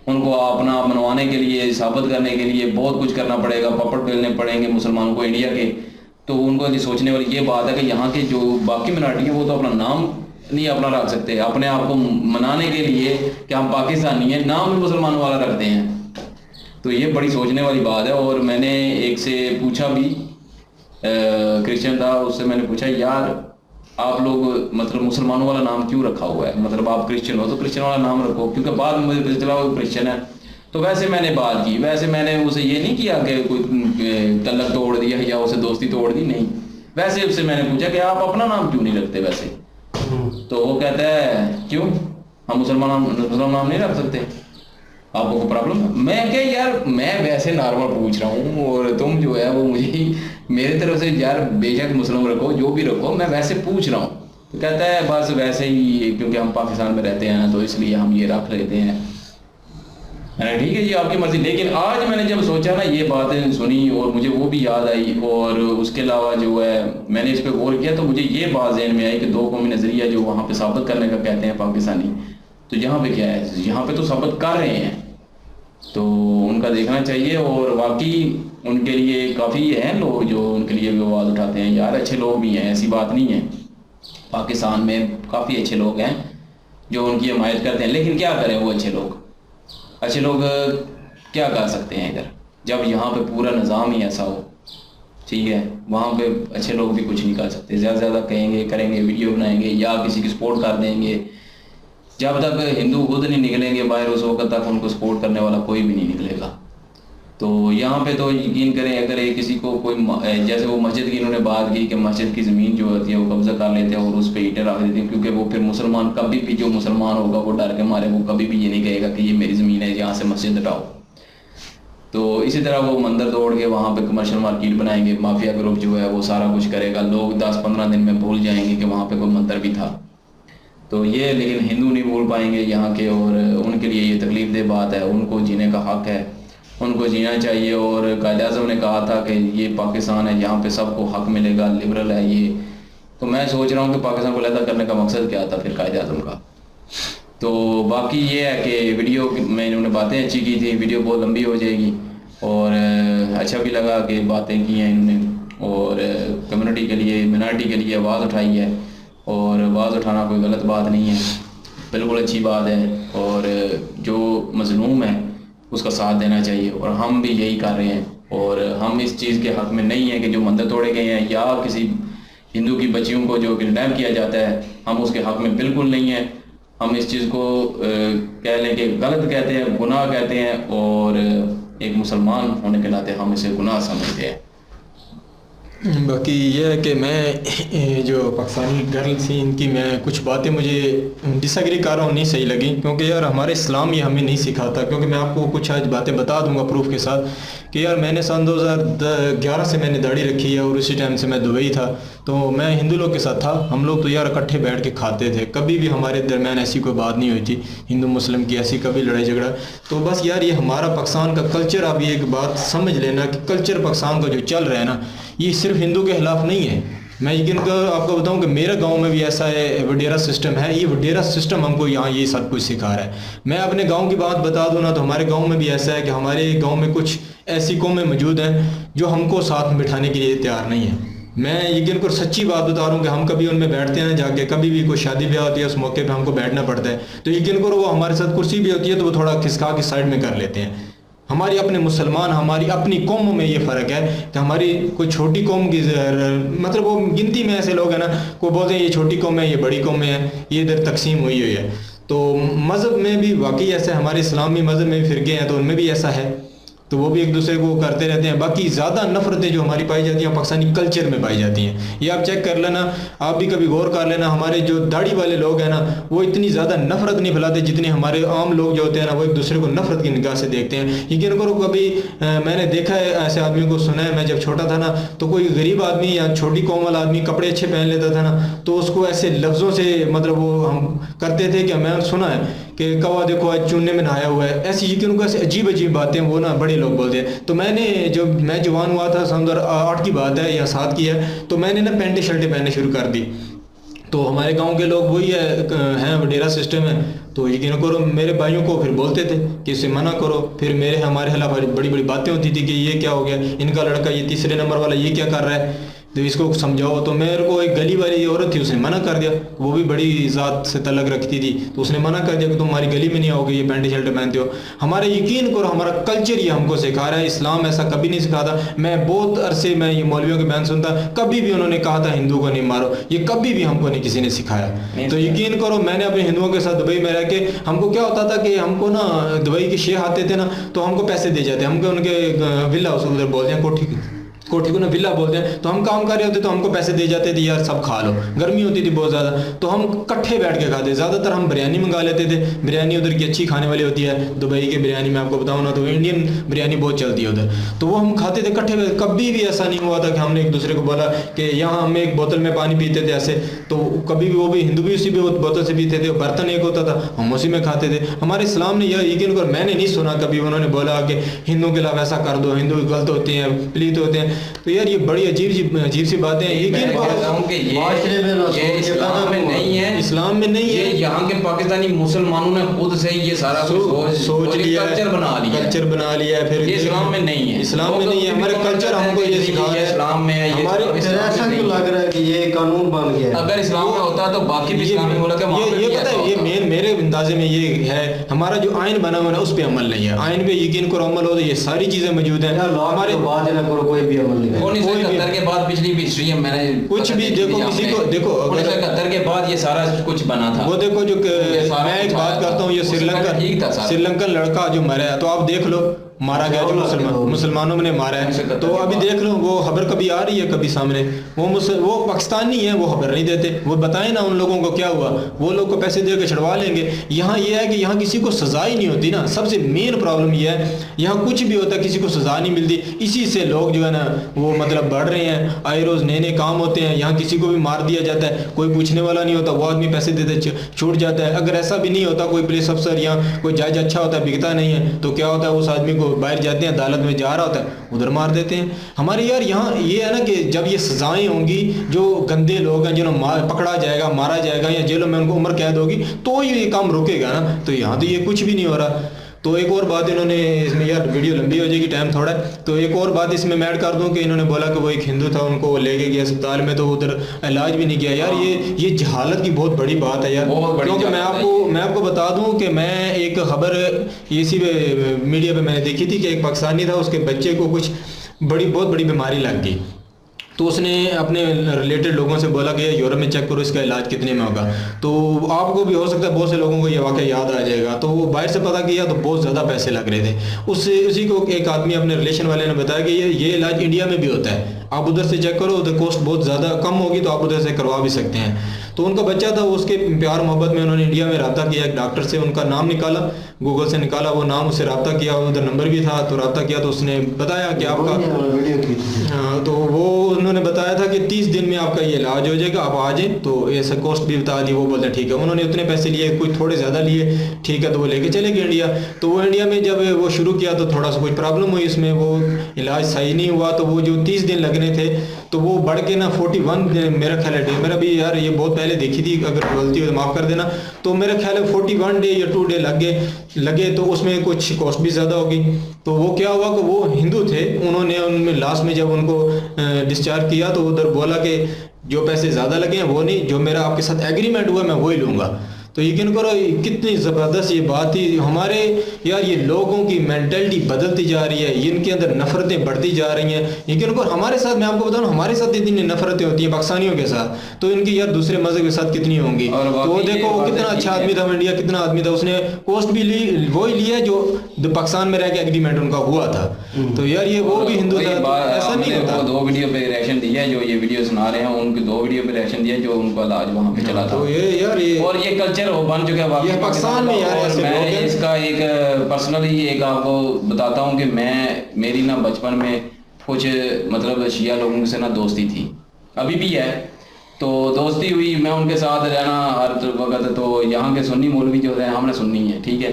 उनको अपना मनवाने के लिए, साबित करने के लिए बहुत कुछ करना पड़ेगा, पापड़ बेलने पड़ेंगे मुसलमानों को इंडिया के। तो उनको ये सोचने वाली ये बात है कि यहाँ के जो बाकी मिनॉरिटी है वो तो अपना नाम नहीं अपना रख सकते, अपने आप को मनाने के लिए कि हम पाकिस्तानी हैं, नाम भी मुसलमानों वाला रखते हैं। तो ये बड़ी सोचने वाली बात है। और मैंने एक से पूछा भी, क्रिश्चियन था, उससे मैंने पूछा यार आप लोग मतलब मुसलमानों वाला नाम क्यों रखा हुआ है, मतलब आप क्रिश्चियन हो तो क्रिश्चियन वाला नाम रखो, क्योंकि बाद में मुझे पता चला वो क्रिश्चियन है। तो वैसे मैंने बात की, वैसे मैंने उसे ये नहीं किया कि कोई तल्लक तोड़ दिया या उसे दोस्ती तोड़ दी, नहीं। वैसे उससे मैंने पूछा कि आप अपना नाम क्यों नहीं रखते वैसे। तो वो कहता है क्यों, हम मुसलमान नाम नहीं रख सकते, आपको कोई प्रॉब्लम है? मैं क्या यार, मैं वैसे नॉर्मल पूछ रहा हूँ, और तुम जो है वो मुझे मेरी तरफ से यार बेशक मुस्लिम रखो, जो भी रखो, मैं वैसे पूछ रहा हूँ। तो कहता है बस वैसे ही, क्योंकि हम पाकिस्तान में रहते हैं तो इसलिए हम ये रख लेते हैं। मैंने ठीक है जी आपकी मर्जी। लेकिन आज मैंने जब सोचा ना, ये बातें सुनी और मुझे वो भी याद आई, और उसके अलावा जो है मैंने इस पर गौर किया, तो मुझे ये बात ज़हन में आई कि दो कौमी नज़रिया जो वहाँ पे साबित करने का कहते हैं पाकिस्तानी, तो यहाँ पे क्या है, यहाँ पे तो साबित कर रहे हैं, तो उनका देखना चाहिए। और बाकी उनके लिए काफ़ी हैं लोग जो उनके लिए भी आवाज़ उठाते हैं, यार अच्छे लोग भी हैं, ऐसी बात नहीं है, पाकिस्तान में काफ़ी अच्छे लोग हैं जो उनकी हमायत करते हैं। लेकिन क्या करें वो अच्छे लोग क्या कर सकते हैं इधर, जब यहाँ पे पूरा निज़ाम ही ऐसा हो, ठीक है, वहाँ पे अच्छे लोग भी कुछ नहीं कर सकते। ज़्यादा से ज़्यादा कहेंगे, करेंगे, वीडियो बनाएंगे या किसी की सपोर्ट कर देंगे। जब तक हिंदू खुद नहीं निकलेंगे बाहर, उस वक्त तक उनको सपोर्ट करने वाला कोई भी नहीं निकलेगा। तो यहाँ पे तो यकीन करें, अगर किसी को कोई, जैसे वो मस्जिद की इन्होंने बात की कि मस्जिद की ज़मीन जो होती है वो कब्जा कर लेते हैं और उस पर ईंटें रख देते हैं, क्योंकि वो फिर मुसलमान कभी भी, जो मुसलमान होगा वो डर के मारे वो कभी भी ये नहीं कहेगा कि ये मेरी ज़मीन है, यहाँ से मस्जिद हटाओ। तो इसी तरह वो मंदिर तोड़ के वहाँ पे कमर्शियल मार्केट बनाएंगे, माफिया ग्रुप जो है वो सारा कुछ करेगा, लोग 10-15 दिन में भूल जाएंगे कि वहाँ पे कोई मंदिर भी था। तो ये, लेकिन हिंदू नहीं भूल पाएंगे यहाँ के, और उनके लिए ये तकलीफ दे बात है। उनको जीने का हक है, उनको जीना चाहिए। और कायद-ए-आज़म ने कहा था कि ये पाकिस्तान है, यहाँ पे सबको हक मिलेगा, लिबरल है ये। तो मैं सोच रहा हूँ कि पाकिस्तान को अलग करने का मकसद क्या था फिर कायद-ए-आज़म का। तो बाकी ये है कि वीडियो में इन्होंने बातें अच्छी की थी, वीडियो बहुत लंबी हो जाएगी, और अच्छा भी लगा कि बातें की हैं इन्होंने, और कम्युनिटी के लिए, मिनॉरिटी के लिए आवाज़ उठाई है। और आवाज़ उठाना कोई गलत बात नहीं है, बिल्कुल अच्छी बात है। और जो मज़लूम है उसका साथ देना चाहिए, और हम भी यही कर रहे हैं। और हम इस चीज़ के हक़ में नहीं है कि जो मंदिर तोड़े गए हैं या किसी हिंदू की बच्चियों को जो किडनैप किया जाता है, हम उसके हक़ में बिल्कुल नहीं है। हम इस चीज़ को कह लें कि गलत कहते हैं, गुनाह कहते हैं, और एक मुसलमान होने के नाते हम इसे गुनाह समझते हैं। बाकी ये है कि मैं जो पाकिस्तानी गर्ल्स थी इनकी मैं कुछ बातें मुझे डिसएग्री कर रहा हूँ, नहीं सही लगी, क्योंकि यार हमारे इस्लाम ये हमें नहीं सिखाता। क्योंकि मैं आपको कुछ आज बातें बता दूंगा प्रूफ के साथ कि यार मैंने सन 2011 से मैंने दाढ़ी रखी है और उसी टाइम से मैं दुबई था, तो मैं हिंदू लोग के साथ था। हम लोग तो यार इकट्ठे बैठ के खाते थे, कभी भी हमारे दरमियान ऐसी कोई बात नहीं हुई थी हिंदू मुस्लिम की, ऐसी कभी लड़ाई झगड़ा। तो बस यार ये हमारा पाकिस्तान का कल्चर, आप ये एक बात समझ लेना कि कल्चर पाकिस्तान का जो चल रहा है ना, ये सिर्फ हिंदू के खिलाफ नहीं है। मैं यकीन कर आपको बताऊं कि मेरे गांव में भी ऐसा है, वडेरा सिस्टम है। ये वडेरा सिस्टम हमको यहाँ ये सब कुछ सिखा रहा है। मैं अपने गांव की बात बता दूं ना, तो हमारे गांव में भी ऐसा है कि हमारे गांव में कुछ ऐसी कौमें मौजूद हैं जो हमको साथ में बिठाने के लिए तैयार नहीं है। मैं यकीन कर सच्ची बात बता रहा हूँ कि हम कभी उनमें बैठते हैं जाके, कभी भी कोई शादी ब्याह होती है उस मौके पे हमको बैठना पड़ता है, तो यकीन करो वो हमारे साथ कुर्सी भी होती है तो वो थोड़ा खिसका के साइड में कर लेते हैं। हमारी अपने मुसलमान, हमारी अपनी कौमों में ये फ़र्क है कि हमारी कोई छोटी कौम की मतलब वो गिनती में ऐसे लोग हैं ना, को बोलते हैं ये छोटी कौम है, ये बड़ी कौम है, ये इधर तकसीम हुई हुई है। तो मज़हब में भी वाकई ऐसे, हमारे इस्लामी मज़हब में भी फ़िरके हैं तो उनमें भी ऐसा है, तो वो भी एक दूसरे को करते रहते हैं। बाकी ज़्यादा नफ़रतें जो हमारी पाई जाती हैं पाकिस्तानी कल्चर में पाई जाती हैं। ये आप चेक कर लेना, आप भी कभी गौर कर लेना, हमारे जो दाढ़ी वाले लोग हैं ना वो इतनी ज़्यादा नफ़रत नहीं फैलाते जितने हमारे आम लोग जो होते हैं ना वो एक दूसरे को नफ़रत की निगाह से देखते हैं। यकीन करो कभी मैंने देखा है ऐसे आदमियों को, सुना है। मैं जब छोटा था ना तो कोई गरीब आदमी या छोटी कौम वाला आदमी कपड़े अच्छे पहन लेता था ना तो उसको ऐसे लफ्ज़ों से मतलब वो हम करते थे कि मैं सुना है कि कौवा देखो आज चूने में नहाया हुआ है, ऐसी यकीन को ऐसे अजीब अजीब बातें वो ना बड़े लोग बोलते हैं। तो मैंने जो मैं जवान हुआ था सन 2008 की बात है या 7 की है, तो मैंने ना पैंटें शर्टें पहनने शुरू कर दी। तो हमारे गांव के लोग वही हैं वडेरा सिस्टम है, तो यकीन करो मेरे भाइयों को फिर बोलते थे कि इसे मना करो। फिर हमारे खिलाफ बड़ी बड़ी बातें होती थी कि ये क्या हो गया, इनका लड़का ये तीसरे नंबर वाला ये क्या कर रहा है, तो इसको समझाओ। तो मेरे को एक गली वाली औरत थी, उसने मना कर दिया। वो भी बड़ी ज़ात से तलक रखती थी, तो उसने मना कर दिया कि तुम हमारी गली में नहीं आओगे, ये पैंट शर्ट पहनते हो। हमारे यकीन करो हमारा कल्चर ये हमको सिखा रहा है, इस्लाम ऐसा कभी नहीं सिखाता। मैं बहुत अरसे में ये मौलवियों के बयान सुनता, कभी भी उन्होंने कहा था हिंदू को नहीं मारो, ये कभी भी हमको नहीं किसी ने सिखाया। तो यकीन करो मैंने अपने हिंदुओं के साथ दुबई में रह के, हमको क्या होता था कि हमको ना दुबई के शेख आते थे ना तो हमको पैसे दे जाते, हमको उनके विला उधर बोलते हैं कोठी को ना विला बोलते हैं, तो हम काम कर रहे होते तो हमको पैसे दे जाते थे, यार सब खा लो। गर्मी होती थी बहुत ज़्यादा तो हम इकट्ठे बैठ के खाते। ज़्यादातर हम बिरयानी मंगा लेते थे, बिरयानी उधर की अच्छी खाने वाली होती है। दुबई की बिरयानी में आपको बताऊँ ना तो इंडियन बिरयानी बहुत चलती है उधर, तो वो हम खाते थे इकट्ठे। कभी भी ऐसा नहीं हुआ था कि हमने एक दूसरे को बोला कि यहाँ हम एक बोतल में पानी पीते थे ऐसे, तो कभी भी वो भी हिंदू भी उसी भी बोतल से पीते थे, बर्तन एक होता था हम उसी में खाते थे। हमारे इस्लाम ने यह यकीन कर, मैंने नहीं सुना कभी उन्होंने बोला कि हिंदुओं के खिलाफ ऐसा कर दो, हिंदू गलत होते हैं, प्लीत होते हैं। तो यार ये बड़ी अजीब सी बातें हैं। इस्लाम में नहीं है, इस्लाम में नहीं है। यहाँ के पाकिस्तानी मुसलमानों ने खुद से ये सारा सोच लिया, कल्चर बना लिया है। फिर इस्लाम में नहीं है, इस्लाम में नहीं है। हमारे कल्चर हमको ये सिखा है इस्लाम में है। हमारे ऐसा क्यों लग रहा है कि ये कानून बन गया? अगर इस्लाम में होता तो बाकी भी इस्लामी मुल्क ये पता है, ये मेरे अंदाजे में ये है, हमारा जो आइन बना हुआ है उस पर अमल नहीं है। आइन पे यकीन करो अमल हो तो ये सारी चीजें मौजूद हैं। हमारे बात ना करो, कोई भी अमल नहीं है। 1971 के बाद पिछली भी हिस्ट्री है, मैंने कुछ भी देखो, किसी को देखो 1971 के बाद ये सारा कुछ बना था। वो देखो जो मैं एक बात करता हूँ, ये श्रीलंकन लड़का जो मरा है, तो आप देख लो मारा गया जो मुसलमानों ने मारा है। तो अभी देख लो वो खबर कभी आ रही है कभी सामने, वो पाकिस्तानी है, वो खबर नहीं देते। वो बताएं ना उन लोगों को क्या हुआ, वो लोग को पैसे दे के छुड़वा लेंगे। यहाँ ये है कि यहाँ किसी को सजा ही नहीं होती ना, सबसे मेन प्रॉब्लम ये है। यहाँ कुछ भी होता है किसी को सजा नहीं मिलती, इसी से लोग जो है ना वो मतलब बढ़ रहे हैं। आए रोज नए नए काम होते हैं, यहाँ किसी को भी मार दिया जाता है, कोई पूछने वाला नहीं होता, वो आदमी पैसे देते छूट जाता है। अगर ऐसा भी नहीं होता, कोई पुलिस अफसर या कोई जज अच्छा होता है, बिकता नहीं है, तो क्या होता है उस आदमी को बाहर जाते हैं, अदालत में जा रहा होता है, उधर मार देते हैं। हमारे यार यहाँ ये है ना कि जब ये सजाएं होंगी, जो गंदे लोग हैं जिन्हें पकड़ा जाएगा, मारा जाएगा या जेलों में उनको उम्र कैद होगी, तो ये काम रुकेगा ना। तो यहाँ तो ये कुछ भी नहीं हो रहा। तो एक और बात इन्होंने इसमें, यार वीडियो लंबी हो जाएगी, टाइम थोड़ा है, तो एक और बात इसमें मैं ऐड कर दूं कि इन्होंने बोला कि वो एक हिंदू था, उनको लेके गया अस्पताल में, तो उधर इलाज भी नहीं किया। यार ये जहालत की बहुत बड़ी बात है यार। क्योंकि मैं आपको बता दूं कि मैं एक खबर इसी मीडिया पे मैंने देखी थी कि एक पाकिस्तानी था, उसके बच्चे को कुछ बहुत बड़ी बीमारी लग गई, तो उसने अपने रिलेटेड लोगों से बोला कि यूरोप में चेक करो इसका इलाज कितने में होगा। तो आपको भी हो सकता है बहुत से लोगों को ये वाकई याद आ जाएगा। तो वो बाहर से पता किया तो बहुत ज़्यादा पैसे लग रहे थे। उसी को एक आदमी अपने रिलेशन वाले ने बताया कि ये इलाज इंडिया में भी होता है, आप उधर से चेक करो, उधर कॉस्ट बहुत ज़्यादा कम होगी तो आप उधर से करवा भी सकते हैं। तो उनका बच्चा था, उसके प्यार मोहब्बत में उन्होंने इंडिया में रब्ता किया, एक डॉक्टर से उनका नाम निकाला, गूगल से निकाला वो नाम, उससे रब्ता किया, उधर नंबर भी था, तो रब्ता किया तो उसने बताया कि आपका तो वो उन्होंने बताया था कि 30 दिन में आपका ये इलाज हो जाएगा, आप आ जाएं। तो ऐसा कॉस्ट भी बता दी, वो बोलते ठीक है। उन्होंने उतने पैसे लिए, कुछ थोड़े ज़्यादा लिए, ठीक है, तो वो लेके चले गए इंडिया। तो वो इंडिया में जब वो शुरू किया तो थोड़ा सा कुछ प्रॉब्लम हुई इसमें, वो इलाज सही नहीं हुआ, तो वो जो 30 दिन लगने थे तो वो बढ़ के ना 41 मेरा ख्याल है, मेरा भी यार ये बहुत पहले देखी थी, अगर गलती हो तो माफ़ कर देना, तो मेरा ख्याल है 41 डे या 2 डे लगे तो उसमें कुछ कॉस्ट भी ज़्यादा होगी। तो वो क्या हुआ कि वो हिंदू थे, उन्होंने उनमें लास्ट में जब उनको डिस्चार्ज किया तो उधर बोला कि जो पैसे ज़्यादा लगे हैं वो नहीं, जो मेरा आपके साथ एग्रीमेंट हुआ मैं वही लूँगा। तो यकीन करो कितनी ज़बरदस्त ये बात थी। हमारे यार ये लोगों की मेंटलिटी बदलती जा रही है, इनके अंदर नफ़रतें बढ़ती जा रही हैं। यकीन करो हमारे साथ, मैं आपको बताऊँ, हमारे साथ इतनी नफ़रतें होती हैं पाकिस्तानियों के साथ, तो इनकी यार दूसरे मज़हब के साथ कितनी होंगी। तो देखो वो कितना अच्छा आदमी था, इंडिया कितना आदमी था, उसने कॉस्ट भी ली, वही लिया जो पाकिस्तान में रह के एग्रीमेंट उनका हुआ था। तो यार ये वो भी हिंदू था, ऐसा नहीं होता। 2 वीडियो पे रिएक्शन दिया, जो ये वीडियो सुना रहे हैं उनके 2 वीडियो पे रिएक्शन दिया जो उनका इलाज वहाँ पे चला था। तो ये यार ये और ये कल्चर हो बन चुका है ये पाकिस्तान में यार ऐसे लोग हैं। मैं इसका एक पर्सनली एक आपको बताता हूँ कि मेरी ना बचपन में कुछ मतलब शिया लोगों से ना दोस्ती थी, अभी भी है। तो दोस्ती हुई, मैं उनके साथ रहना हर वक्त। तो यहाँ के सुन्नी मौलवी जो है, हमने सुन्नी है, ठीक है,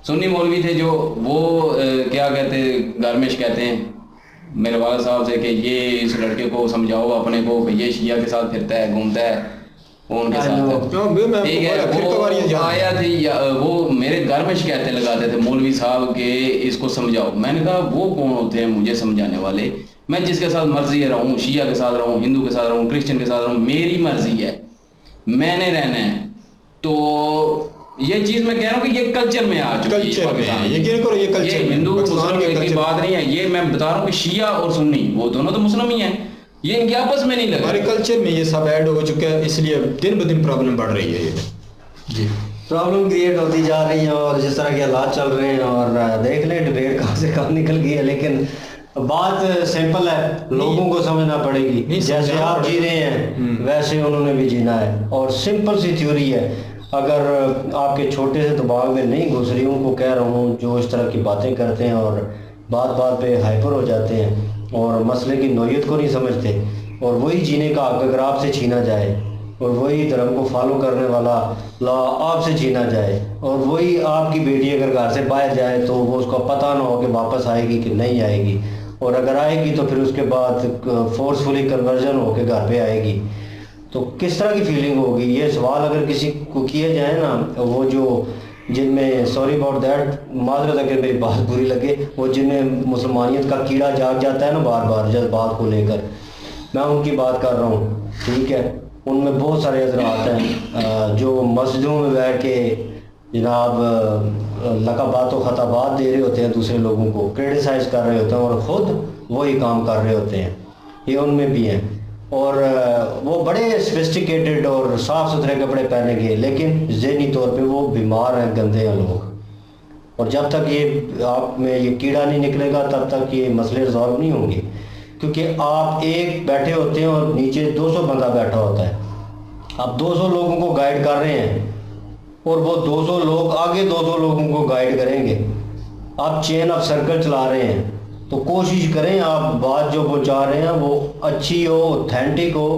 सुन्नी मौलवी थे जो वो क्या कहते गारमेश कहते हैं मेरे वाले साहब से कि ये इस लड़के को समझाओ अपने को कि ये शिया के साथ फिरता है, घूमता है, उनके साथ ठीक है। वो आया थी, वो मेरे घर में शिकायतें लगाते थे मौलवी साहब के इसको समझाओ। मैंने कहा वो कौन होते हैं मुझे समझाने वाले, मैं जिसके साथ मर्जी रहूँ, शिया के साथ रहूँ, हिंदू के साथ रहूँ, क्रिश्चियन के साथ रहूँ, मेरी मर्जी है, मैंने रहना है। तो ये चीज मैं कह रहा हूँ कि ये कल्चर में आ चुकी है, ये हिंदू मुसलमान की बात नहीं है, ये मैं बता रहा हूँ कि शिया और सुन्नी वो दोनों तो मुस्लिम ही हैं, ये इनके आपस में नहीं लगा। हमारे कल्चर में ये सब ऐड हो चुका है, इसलिए दिन ब दिन प्रॉब्लम बढ़ रही है। ये जी प्रॉब्लम क्रिएट होती जा रही है, और जिस तरह के हालात चल रहे हैं, और देख लें डिबेट कहाँ से कहाँ निकल गई है। लेकिन बात सिंपल है, लोगों को समझना पड़ेगी, जैसे आप जी रहे हैं वैसे उन्होंने भी जीना है। और सिंपल सी थ्योरी है, अगर आपके छोटे से दिमाग में नहीं घुस रही, उनको कह रहा हूँ जो इस तरह की बातें करते हैं और बात बात पे हाइपर हो जाते हैं और मसले की नौयत को नहीं समझते, और वही जीने का हक अगर आपसे छीना जाए, और वही धर्म को फॉलो करने वाला लॉ आपसे छीना जाए, और वही आपकी बेटी अगर घर से बाहर जाए तो वो उसको पता ना हो कि वापस आएगी कि नहीं आएगी, और अगर आएगी तो फिर उसके बाद फोर्सफुली कन्वर्जन होकर घर पे आएगी, तो किस तरह की फीलिंग होगी। ये सवाल अगर किसी को किए जाए ना, वो जो जिनमें सॉरी अबाउट दैट, माजरत अगर मेरी बात बुरी लगे, वो जिनमें मुसलमानियत का कीड़ा जाग जाता है ना बार बार जज्बात को लेकर, मैं उनकी बात कर रहा हूँ, ठीक है। उनमें बहुत सारे हज़रात हैं जो मस्जिदों में बैठ के जनाब लकाबात और ख़ताबात दे रहे होते हैं, दूसरे लोगों को क्रिटिसाइज़ कर रहे होते हैं, और ख़ुद वही काम कर रहे होते हैं, ये उनमें भी हैं। और वो बड़े सोफिस्टिकेटेड और साफ़ सुथरे कपड़े पहनेंगे, लेकिन ज़हनी तौर पे वो बीमार हैं, गंदे हैं लोग। और जब तक ये आप में ये कीड़ा नहीं निकलेगा तब तक ये मसले रिजॉल्व नहीं होंगे, क्योंकि आप एक बैठे होते हैं और नीचे 200 बंदा बैठा होता है, आप 200 लोगों को गाइड कर रहे हैं, और वो 200 लोग आगे 200 लोगों को गाइड करेंगे। आप चेन ऑफ सर्कल चला रहे हैं, तो कोशिश करें आप बात जो पहुंचा रहे हैं वो अच्छी हो, ऑथेंटिक हो,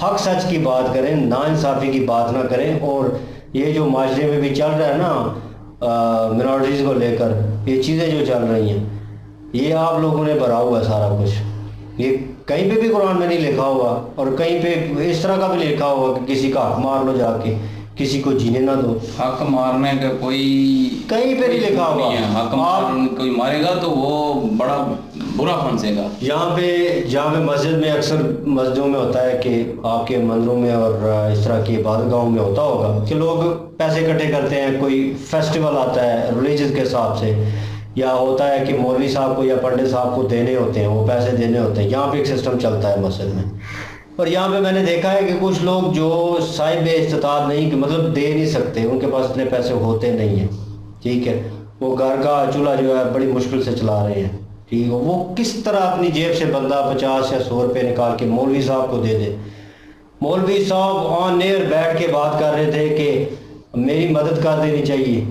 हक सच की बात करें, नाइंसाफ़ी की बात ना करें। और ये जो माशरे में भी चल रहा है ना मिनॉरिटीज़ को लेकर, ये चीज़ें जो चल रही हैं, ये आप लोगों ने भरा हुआ है सारा कुछ। ये कहीं पे भी कुरान में नहीं लिखा हुआ, और कहीं पे इस तरह का भी लिखा हुआ कि किसी का हक मार लो जाके, किसी को जीने ना दो। हक मारने का कोई कहीं पे नहीं लिखा हुआ है। हक कोई मारेगा तो वो बड़ा बुरा फंसेगा। यहाँ पे मस्जिद में, अक्सर मस्जिदों में होता है कि आपके मंदिरों में और इस तरह की इबादतगाहों में होता होगा कि लोग पैसे इकट्ठे करते हैं, कोई फेस्टिवल आता है रिलीजन के हिसाब से, या होता है कि मौलवी साहब को या पंडित साहब को देने होते हैं, वो पैसे देने होते हैं। यहाँ पे एक सिस्टम चलता है मस्जिद में। और यहाँ पे मैंने देखा है कि कुछ लोग जो साहिब इस्तिताअत नहीं, कि मतलब दे नहीं सकते, उनके पास इतने पैसे होते नहीं हैं, ठीक है, वो घर का चूल्हा जो है बड़ी मुश्किल से चला रहे हैं, ठीक है, वो किस तरह अपनी जेब से बंदा 50 या 100 रुपये निकाल के मौलवी साहब को दे दे। मौलवी साहब ऑन एयर बैठ के बात कर रहे थे कि मेरी मदद कर देनी चाहिए,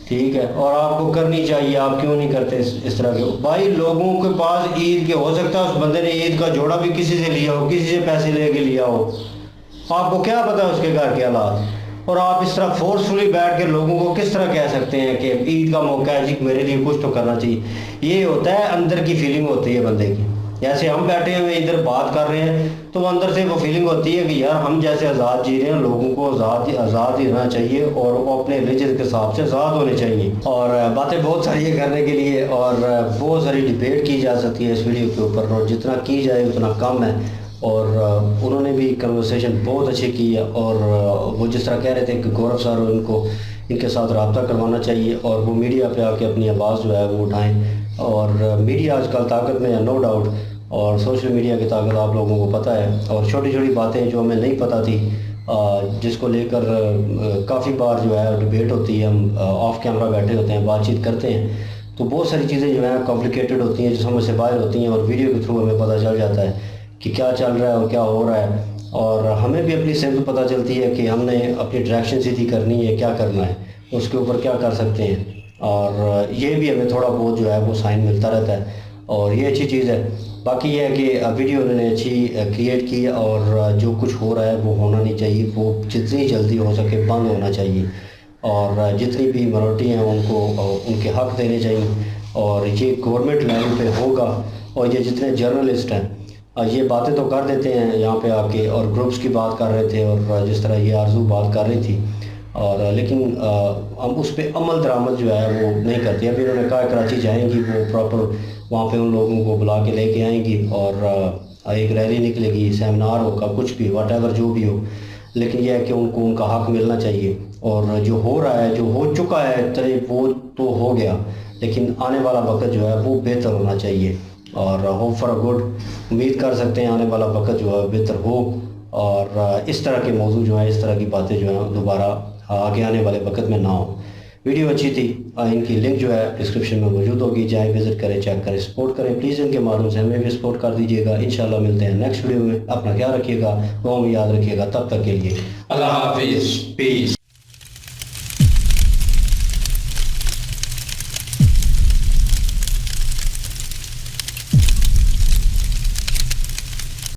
ठीक है, और आपको करनी चाहिए, आप क्यों नहीं करते इस तरह के। भाई लोगों के पास ईद के हो सकता है उस बंदे ने ईद का जोड़ा भी किसी से लिया हो, किसी से पैसे लेके लिया हो, आपको क्या पता है उसके घर के हालात, और आप इस तरह फोर्सफुली बैठ के लोगों को किस तरह कह सकते हैं कि ईद का मौका है जी मेरे लिए कुछ तो करना चाहिए। ये होता है अंदर की फीलिंग होती है बंदे की। जैसे हम बैठे हुए इधर बात कर रहे हैं तो अंदर से वो फीलिंग होती है कि यार हम जैसे आज़ाद जी रहे हैं, लोगों को आज़ाद ही रहना चाहिए और वो अपने रिलीजन के हिसाब से आज़ाद होने चाहिए। और बातें बहुत सारी है करने के लिए और बहुत सारी डिबेट की जा सकती है इस वीडियो के ऊपर, और जितना की जाए उतना कम है। और उन्होंने भी कन्वर्सेशन बहुत अच्छी की है, और वो जिस तरह कह रहे थे कि गौरव सर उनको इनके साथ रब्ता करवाना चाहिए और वो मीडिया पे आके अपनी आवाज़ जो है वो उठाएं। और मीडिया आजकल ताकत में है, नो डाउट, और सोशल मीडिया की ताकत आप लोगों को पता है। और छोटी छोटी बातें जो हमें नहीं पता थी, जिसको लेकर काफ़ी बार जो है डिबेट होती है, हम ऑफ कैमरा बैठे होते हैं, बातचीत करते हैं, तो बहुत सारी चीज़ें जो है कॉम्प्लिकेटेड होती हैं, जो समझ से बाहर होती हैं, और वीडियो के थ्रू हमें पता चल जाता है कि क्या चल रहा है और क्या हो रहा है। और हमें भी अपनी सेंस पता चलती है कि हमने अपनी डायरेक्शन सीधी करनी है, क्या करना है, उसके ऊपर क्या कर सकते हैं। और ये भी हमें थोड़ा बहुत जो है वो साइन मिलता रहता है, और ये अच्छी चीज़ है। बाकी ये है कि वीडियो उन्होंने अच्छी क्रिएट की, और जो कुछ हो रहा है वो होना नहीं चाहिए, वो जितनी जल्दी हो सके बंद होना चाहिए, और जितनी भी मिनॉरिटी हैं उनको उनके हक़ देने चाहिए। और ये गवर्नमेंट लेवल पे होगा, और ये जितने जर्नलिस्ट हैं ये बातें तो कर देते हैं यहाँ पे आके, और ग्रुप्स की बात कर रहे थे, और जिस तरह ये आरजू बात कर रही थी, और लेकिन हम उस पर अमल दरामद जो है वो नहीं करते। अभी उन्होंने कहा कराची जाएंगी, वो प्रॉपर वहाँ पे उन लोगों को बुला के लेके आएंगी, और एक रैली निकलेगी, सेमिनार होगा, कुछ भी व्हाटएवर जो भी हो, लेकिन यह है कि उनको उनका हक़ मिलना चाहिए। और जो हो रहा है, जो हो चुका है चलिए वो तो हो गया, लेकिन आने वाला वक्त जो है वो बेहतर होना चाहिए, और होप फॉर अ गुड। उम्मीद कर सकते हैं आने वाला वक्त जो है बेहतर हो, और इस तरह के मौजू जो है, इस तरह की बातें जो हैं दोबारा आगे आने वाले वक्त में ना हो। वीडियो अच्छी थी, इनकी लिंक जो है डिस्क्रिप्शन में मौजूद होगी, जाएँ विज़िट करें, चेक करें, सपोर्ट करें प्लीज़। इनके माध्यम से हमें भी सपोर्ट कर दीजिएगा। इंशाल्लाह मिलते हैं नेक्स्ट वीडियो में। अपना ख्याल रखिएगा, दुआ में याद रखिएगा। तब तक के लिए अल्लाह हाफिज़, पीस।